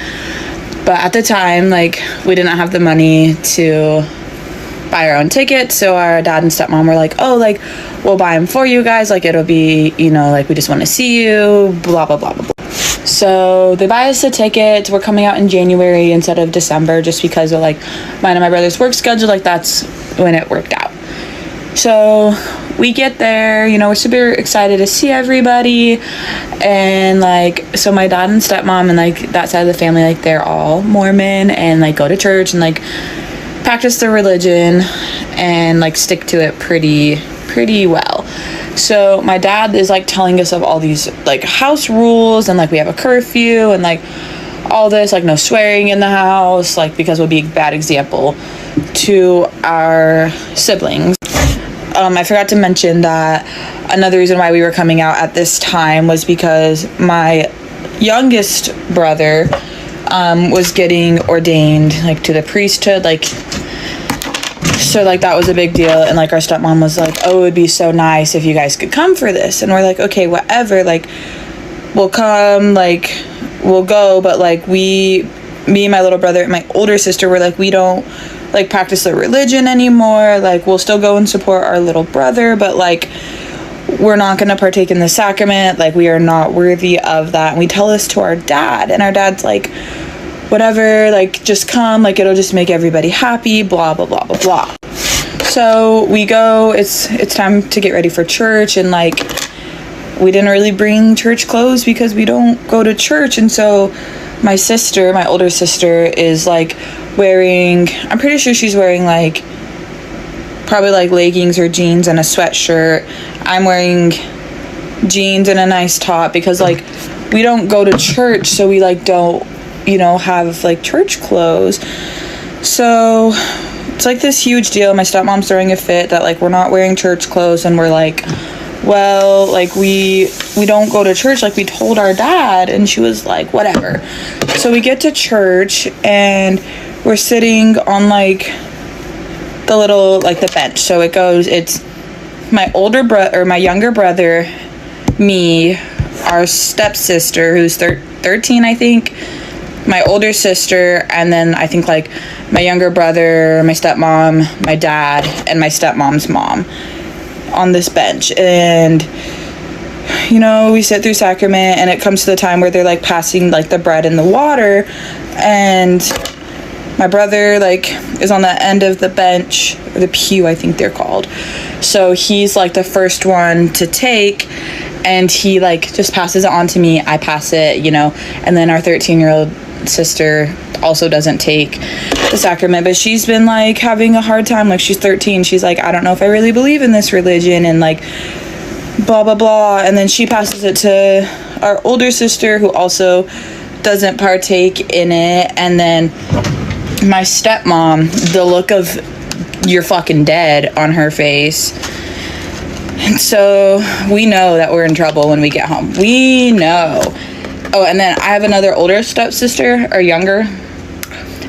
[SPEAKER 5] But at the time, like, we didn't have the money to buy our own tickets, so our dad and stepmom were like, oh, like, we'll buy them for you guys, like, it'll be, you know, like, we just want to see you, blah blah blah blah blah. So they buy us the tickets. We're coming out in January instead of December, just because of, like, mine and my brother's work schedule. Like, that's when it worked out. So we get there, you know, we're super excited to see everybody, and, like, so my dad and stepmom and, like, that side of the family, like, they're all Mormon and, like, go to church and, like, practice their religion and, like, stick to it pretty well. So my dad is, like, telling us of all these, like, house rules, and, like, we have a curfew and, like, all this, like, no swearing in the house, like, because it would be a bad example to our siblings. I forgot to mention that another reason why we were coming out at this time was because my youngest brother was getting ordained, like, to the priesthood, like, so, like, that was a big deal. And, like, our stepmom was like, oh, it would be so nice if you guys could come for this. And we're like, okay, whatever, like, we'll come, like, we'll go, but, like, me and my little brother and my older sister were like, we don't, like, practice the religion anymore. Like, we'll still go and support our little brother, but, like, we're not going to partake in the sacrament. Like, we are not worthy of that. And we tell this to our dad, and our dad's like, whatever, like, just come, like, it'll just make everybody happy, blah blah blah blah blah. So we go, it's time to get ready for church, and, like, we didn't really bring church clothes because we don't go to church. And so my sister, my older sister, is, like, wearing, I'm pretty sure she's wearing, like, probably, like, leggings or jeans and a sweatshirt. I'm wearing jeans and a nice top because, like, we don't go to church, so we, like, don't, you know, have, like, church clothes. So it's, like, this huge deal. My stepmom's throwing a fit that, like, we're not wearing church clothes, and we're like, well, like, we don't go to church, like, we told our dad. And she was like, whatever. So we get to church, and we're sitting on, like, the little, like, the bench. So it's my older brother, or my younger brother, me, our stepsister, who's 13, I think, my older sister, and then I think, like, my younger brother, my stepmom, my dad, and my stepmom's mom on this bench. And, you know, we sit through sacrament, and it comes to the time where they're, like, passing, like, the bread and the water, and my brother, like, is on the end of the bench, or the pew, I think they're called. So he's like the first one to take, and he like just passes it on to me. I pass it, you know, and then our 13-year-old sister also doesn't take the sacrament, but she's been like having a hard time. Like, she's 13. She's like, I don't know if I really believe in this religion, and like blah blah blah. And then she passes it to our older sister, who also doesn't partake in it. And then my stepmom, the look of you're fucking dead on her face. And so we know that we're in trouble when we get home. We know. Oh, and then I have another older stepsister, or younger,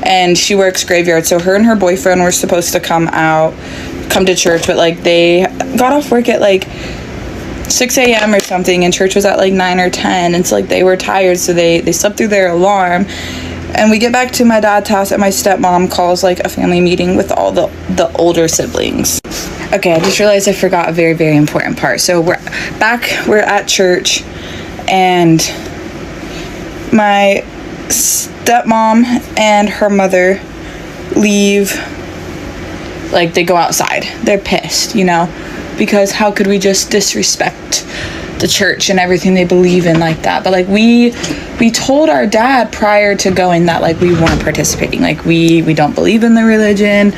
[SPEAKER 5] and she works graveyard. So her and her boyfriend were supposed to come to church, but like they got off work at like 6 a.m. or something, and church was at like 9 or 10, and so like they were tired, so they slept through their alarm. And we get back to my dad's house, and my stepmom calls like a family meeting with all the older siblings. Okay, I just realized I forgot a very, very important part. So we're at church, and my stepmom and her mother leave. Like, they go outside. They're pissed, you know, because how could we just disrespect the church and everything they believe in like that? But like we told our dad prior to going that like we weren't participating. Like we don't believe in the religion.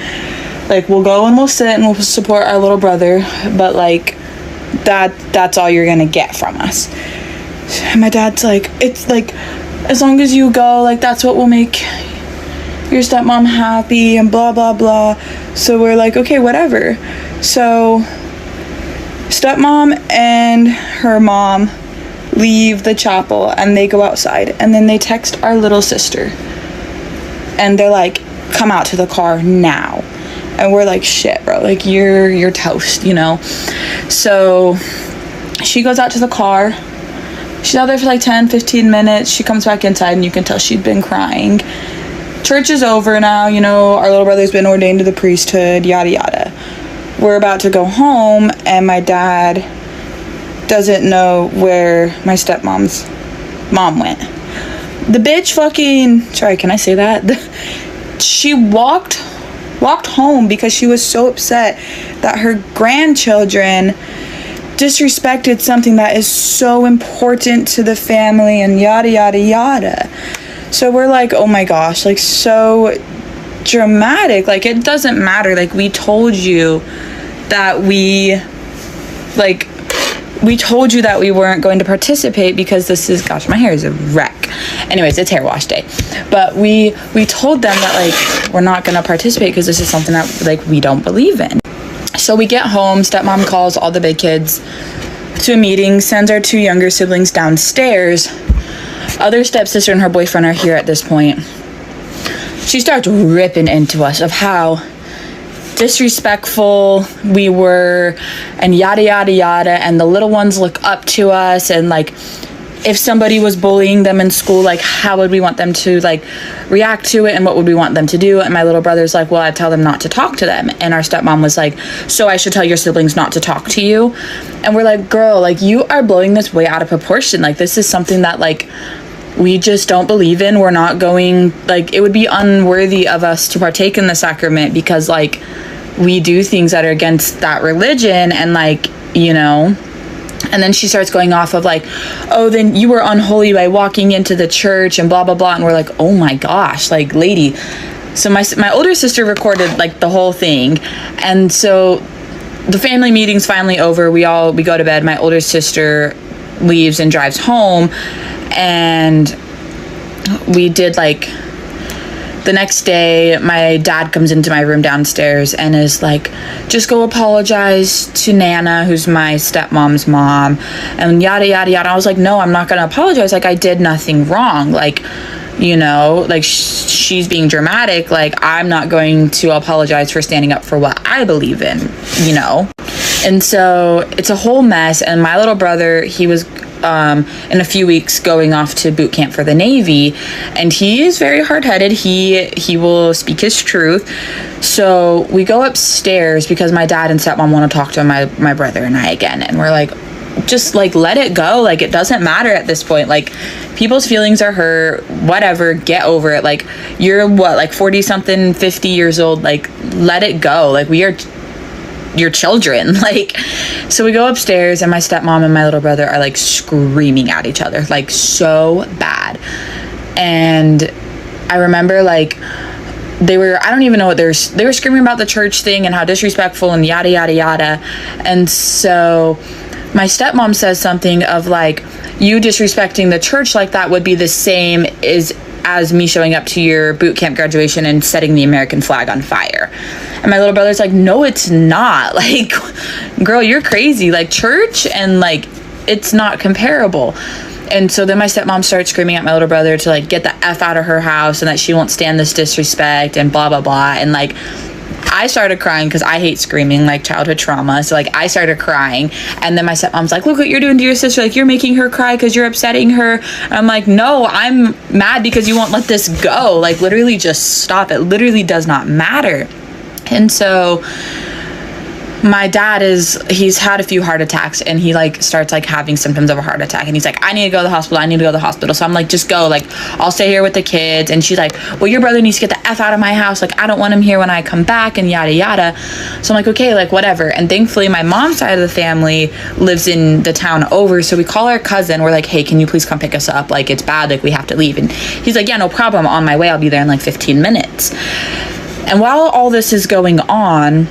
[SPEAKER 5] Like, we'll go and we'll sit and we'll support our little brother, but like that's all you're gonna get from us. And my dad's like, it's like, as long as you go, like that's what will make your stepmom happy and blah blah blah. So we're like, okay, whatever. So stepmom and her mom leave the chapel, and they go outside, and then they text our little sister, and they're like, come out to the car now. And we're like, shit, bro, like you're toast, you know. So she goes out to the car. She's out there for like 10-15 minutes. She comes back inside, and you can tell she'd been crying. Church is over now, you know, our little brother's been ordained to the priesthood, yada yada. We're about to go home, and my dad doesn't know where my stepmom's mom went. The bitch fucking, sorry, can I say that? She walked home because she was so upset that her grandchildren disrespected something that is so important to the family, and yada yada yada. So we're like, oh my gosh, like so dramatic. Like, it doesn't matter. Like, we told you that we told you that we weren't going to participate because this is, gosh, my hair is a wreck. Anyways, it's hair wash day. But we told them that like we're not going to participate because this is something that like we don't believe in. So we get home, stepmom calls all the big kids to a meeting, sends our 2 younger siblings downstairs. Other stepsister and her boyfriend are here at this point. She starts ripping into us of how disrespectful we were, and yada yada yada, and the little ones look up to us, and like if somebody was bullying them in school, like how would we want them to like react to it, and what would we want them to do? And my little brother's like, well, I'd tell them not to talk to them. And our stepmom was like, so I should tell your siblings not to talk to you? And we're like, girl, like you are blowing this way out of proportion. Like, this is something that like we just don't believe in. We're not going, like, it would be unworthy of us to partake in the sacrament because like we do things that are against that religion, and like, you know. And then she starts going off of like, oh, then you were unholy by walking into the church and blah blah blah. And we're like, oh my gosh, like, lady. So my older sister recorded like the whole thing, and so the family meeting's finally over. We go to bed. My older sister leaves and drives home, and we did like, the next day, my dad comes into my room downstairs and is like, just go apologize to Nana, who's my stepmom's mom, and yada, yada, yada. I was like, no, I'm not going to apologize. Like, I did nothing wrong. Like, you know, like, she's being dramatic. Like, I'm not going to apologize for standing up for what I believe in, you know? And so it's a whole mess. And my little brother, he was in a few weeks going off to boot camp for the Navy, and he is very hard-headed. He will speak his truth. So we go upstairs because my dad and stepmom want to talk to my brother and I again, and we're like, just like let it go. Like it doesn't matter at this point. Like people's feelings are hurt, whatever, get over it. Like you're what, like 40 something, 50 years old, like let it go. Like we are your children. Like, so we go upstairs and my stepmom and my little brother are like screaming at each other, like so bad. And I remember like I don't even know what they were screaming about the church thing and how disrespectful and yada yada yada. And so my stepmom says something of like, you disrespecting the church like that would be the same as me showing up to your boot camp graduation and setting the American flag on fire. And my little brother's like, no, it's not. Like, girl, you're crazy. Like church and like, it's not comparable. And so then my stepmom starts screaming at my little brother to like get the F out of her house and that she won't stand this disrespect and blah, blah, blah. And like, I started crying because I hate screaming, like childhood trauma. So like I started crying, and then my stepmom's like, look what you're doing to your sister. Like you're making her cry because you're upsetting her. And I'm like, no, I'm mad because you won't let this go. Like literally just stop. It literally does not matter. And so my dad he's had a few heart attacks, and he like starts like having symptoms of a heart attack, and he's like, I need to go to the hospital. So I'm like, just go, like I'll stay here with the kids. And she's like, well, your brother needs to get the F out of my house, like I don't want him here when I come back, and yada yada. So I'm like, okay, like whatever. And thankfully my mom's side of the family lives in the town over, so we call our cousin. We're like, hey, can you please come pick us up, like it's bad, like we have to leave. And he's like, yeah, no problem, on my way, I'll be there in like 15 minutes. And while all this is going on,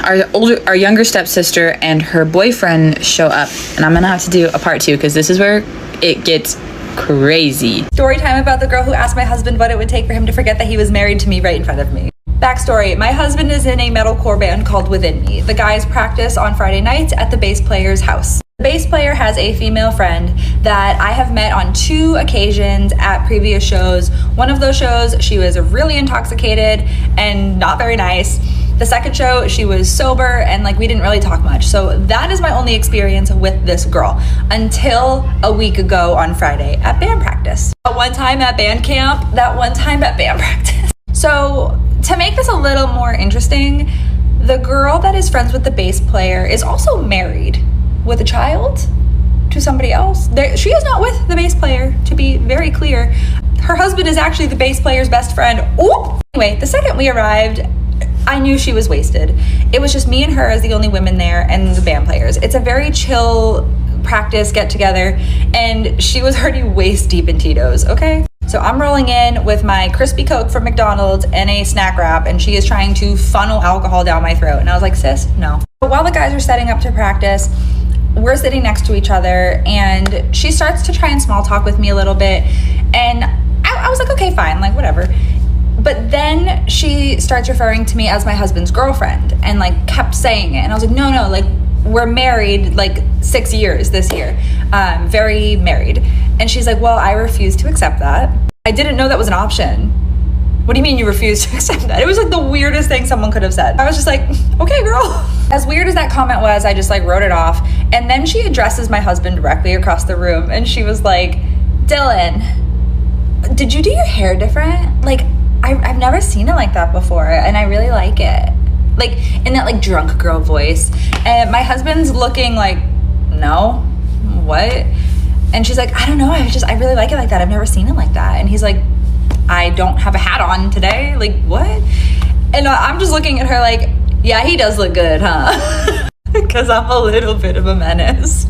[SPEAKER 5] our younger stepsister and her boyfriend show up, and I'm gonna have to do a part 2 because this is where it gets crazy.
[SPEAKER 6] Story time about the girl who asked my husband what it would take for him to forget that he was married to me right in front of me. Backstory, my husband is in a metalcore band called Within Me. The guys practice on Friday nights at the bass player's house. The bass player has a female friend that I have met on 2 occasions at previous shows. One of those shows, she was really intoxicated and not very nice. The second show, she was sober and like we didn't really talk much. So that is my only experience with this girl until a week ago on Friday at band practice. That one time at band camp, that one time at band practice. So to make this a little more interesting, the girl that is friends with the bass player is also married with a child to somebody else. She is not with the bass player, to be very clear. Her husband is actually the bass player's best friend. Oop! Anyway, the second we arrived, I knew she was wasted. It was just me and her as the only women there and the band players. It's a very chill practice get together, and she was already waist deep in Tito's, okay? So I'm rolling in with my crispy Coke from McDonald's and a snack wrap, and she is trying to funnel alcohol down my throat. And I was like, sis, no. But while the guys are setting up to practice, we're sitting next to each other, and she starts to try and small talk with me a little bit. And I was like, okay, fine, like whatever. But then she starts referring to me as my husband's girlfriend and like kept saying it. And I was like, no, like we're married like 6 years this year, very married. And she's like, well, I refuse to accept that. I didn't know that was an option. What do you mean you refuse to accept that? It was like the weirdest thing someone could have said. I was just like, okay, girl. As weird as that comment was, I just like wrote it off. And then she addresses my husband directly across the room. And she was like, Dylan, did you do your hair different? Like, I've never seen it like that before, and I really like it. Like, in that, like, drunk girl voice. And my husband's looking like, no, what? And she's like, I don't know, I really like it like that. I've never seen it like that. And he's like, I don't have a hat on today. Like, what? And I'm just looking at her like, yeah, he does look good, huh? Because I'm a little bit of a menace.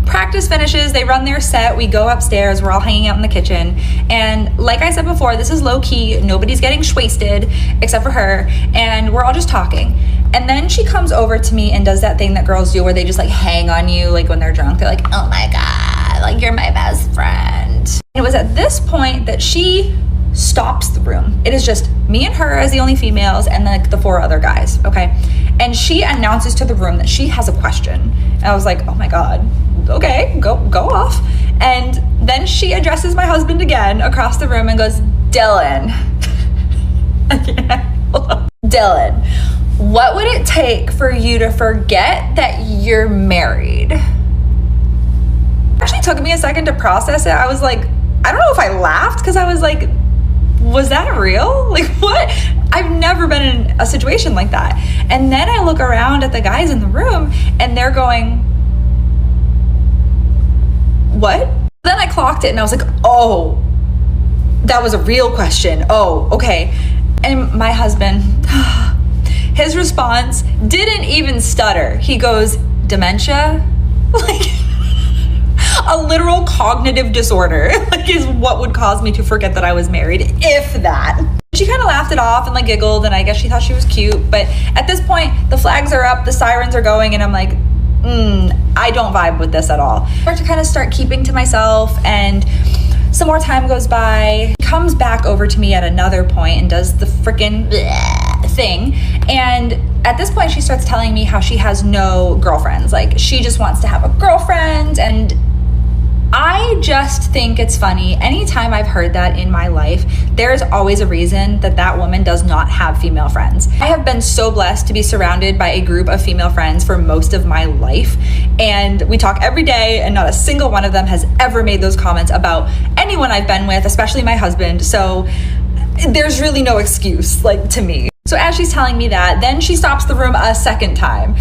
[SPEAKER 6] Practice finishes, they run their set, we go upstairs, we're all hanging out in the kitchen, and like I said before, this is low-key, nobody's getting shwasted except for her, and we're all just talking. And then she comes over to me and does that thing that girls do where they just like hang on you like when they're drunk. They're like, oh my god, like you're my best friend. And it was at this point that she stops the room. It is just me and her as the only females and like the 4 other guys, okay? And she announces to the room that she has a question. And I was like, oh my god, okay, go off. And then she addresses my husband again across the room and goes, Dylan. Dylan, what would it take for you to forget that you're married? It actually took me a second to process it. I was like, I don't know if I laughed because I was like, was that real? Like, what? I've never been in a situation like that. And then I look around at the guys in the room and they're going, what? Then I clocked it and I was like, oh, that was a real question. Oh, okay. And my husband, his response didn't even stutter. He goes, dementia? Like, a literal cognitive disorder, like, is what would cause me to forget that I was married, if that. She kind of laughed it off and like giggled, and I guess she thought she was cute. But at this point, the flags are up, the sirens are going, and I'm like, I don't vibe with this at all. I start keeping to myself, and some more time goes by. He comes back over to me at another point and does the freaking thing. And at this point, she starts telling me how she has no girlfriends. Like, she just wants to have a girlfriend. And I just think it's funny. Anytime I've heard that in my life, there's always a reason that that woman does not have female friends. I have been so blessed to be surrounded by a group of female friends for most of my life. And we talk every day, and not a single one of them has ever made those comments about anyone I've been with, especially my husband. So there's really no excuse, like, to me. So as she's telling me that, then she stops the room a second time.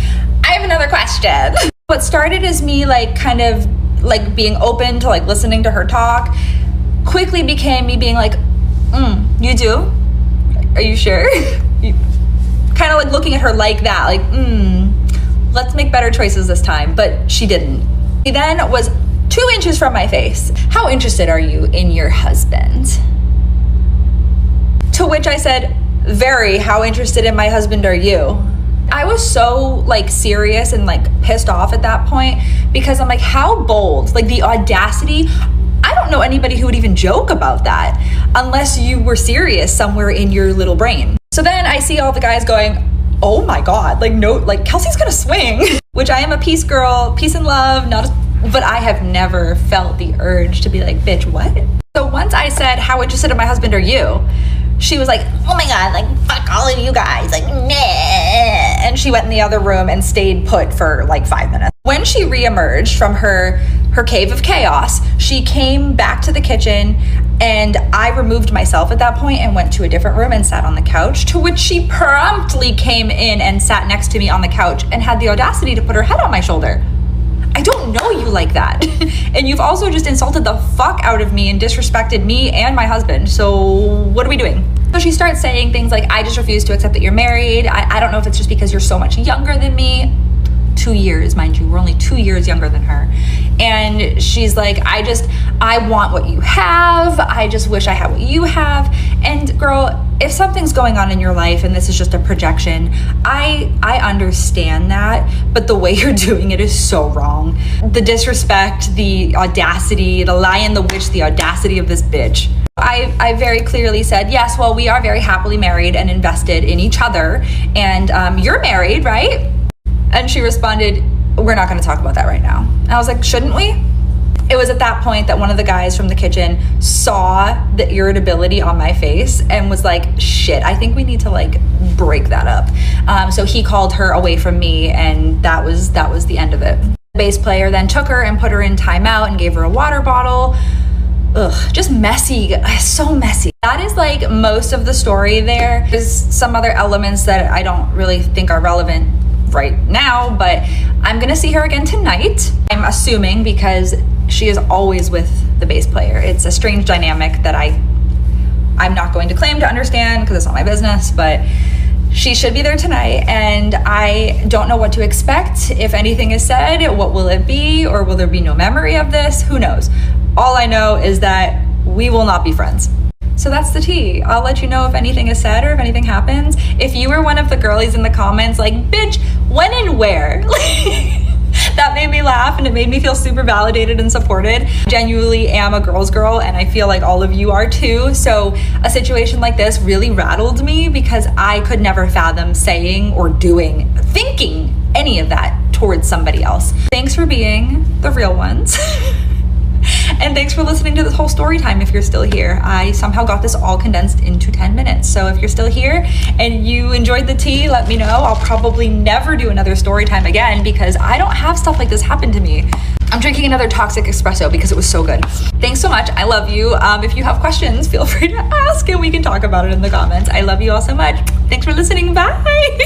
[SPEAKER 6] I have another question. What started as me like kind of like being open to like listening to her talk quickly became me being like, you do? Are you sure? Kind of like looking at her like that, like, let's make better choices this time. But she didn't. She then was 2 inches from my face. How interested are you in your husband? To which I said, very. How interested in my husband are you? I was so like serious and like pissed off at that point, because I'm like, how bold, like the audacity. I don't know anybody who would even joke about that unless you were serious somewhere in your little brain. So then I see all the guys going, oh my God, like, no, like Kelsey's gonna swing, which I am a peace girl, peace and love, but I have never felt the urge to be like, bitch, what? So once I said, how interested in my husband are you? She was like, oh my God, like, fuck all of you guys, like, nah. And she went in the other room and stayed put for like 5 minutes. When she reemerged from her cave of chaos, she came back to the kitchen, and I removed myself at that point and went to a different room and sat on the couch, to which she promptly came in and sat next to me on the couch and had the audacity to put her head on my shoulder. I don't know you like that. And you've also just insulted the fuck out of me and disrespected me and my husband. So what are we doing? So she starts saying things like, I just refuse to accept that you're married. I don't know if it's just because you're so much younger than me. 2 years, mind you, we're only 2 years younger than her. And she's like, I want what you have. I just wish I had what you have. And girl, if something's going on in your life and this is just a projection, I understand that, but the way you're doing it is so wrong. The disrespect, the audacity, the lion, the witch, the audacity of this bitch. I very clearly said, yes, well, we are very happily married and invested in each other. And you're married, right? And she responded, we're not going to talk about that right now. And I was like, shouldn't we? It was at that point that one of the guys from the kitchen saw the irritability on my face and was like, shit, I think we need to like break that up. So he called her away from me, and that was the end of it. The bass player then took her and put her in timeout and gave her a water bottle. Ugh, just messy, so messy. That is like most of the story there. There's some other elements that I don't really think are relevant right now, but I'm gonna see her again tonight, I'm assuming, because she is always with the bass player. It's a strange dynamic that I'm not going to claim to understand because it's not my business, but she should be there tonight, and I don't know what to expect. If anything is said, what will it be, or will there be no memory of this? Who knows? All I know is that we will not be friends. So that's the tea. I'll let you know if anything is said or if anything happens. If you were one of the girlies in the comments like, bitch, when and where? That made me laugh, and it made me feel super validated and supported. I genuinely am a girl's girl, and I feel like all of you are too. So a situation like this really rattled me, because I could never fathom saying or doing, thinking any of that towards somebody else. Thanks for being the real ones. And thanks for listening to this whole story time if you're still here. I somehow got this all condensed into 10 minutes. So if you're still here and you enjoyed the tea, let me know. I'll probably never do another story time again, because I don't have stuff like this happen to me. I'm drinking another toxic espresso because it was so good. Thanks so much. I love you. If you have questions, feel free to ask and we can talk about it in the comments. I love you all so much. Thanks for listening. Bye.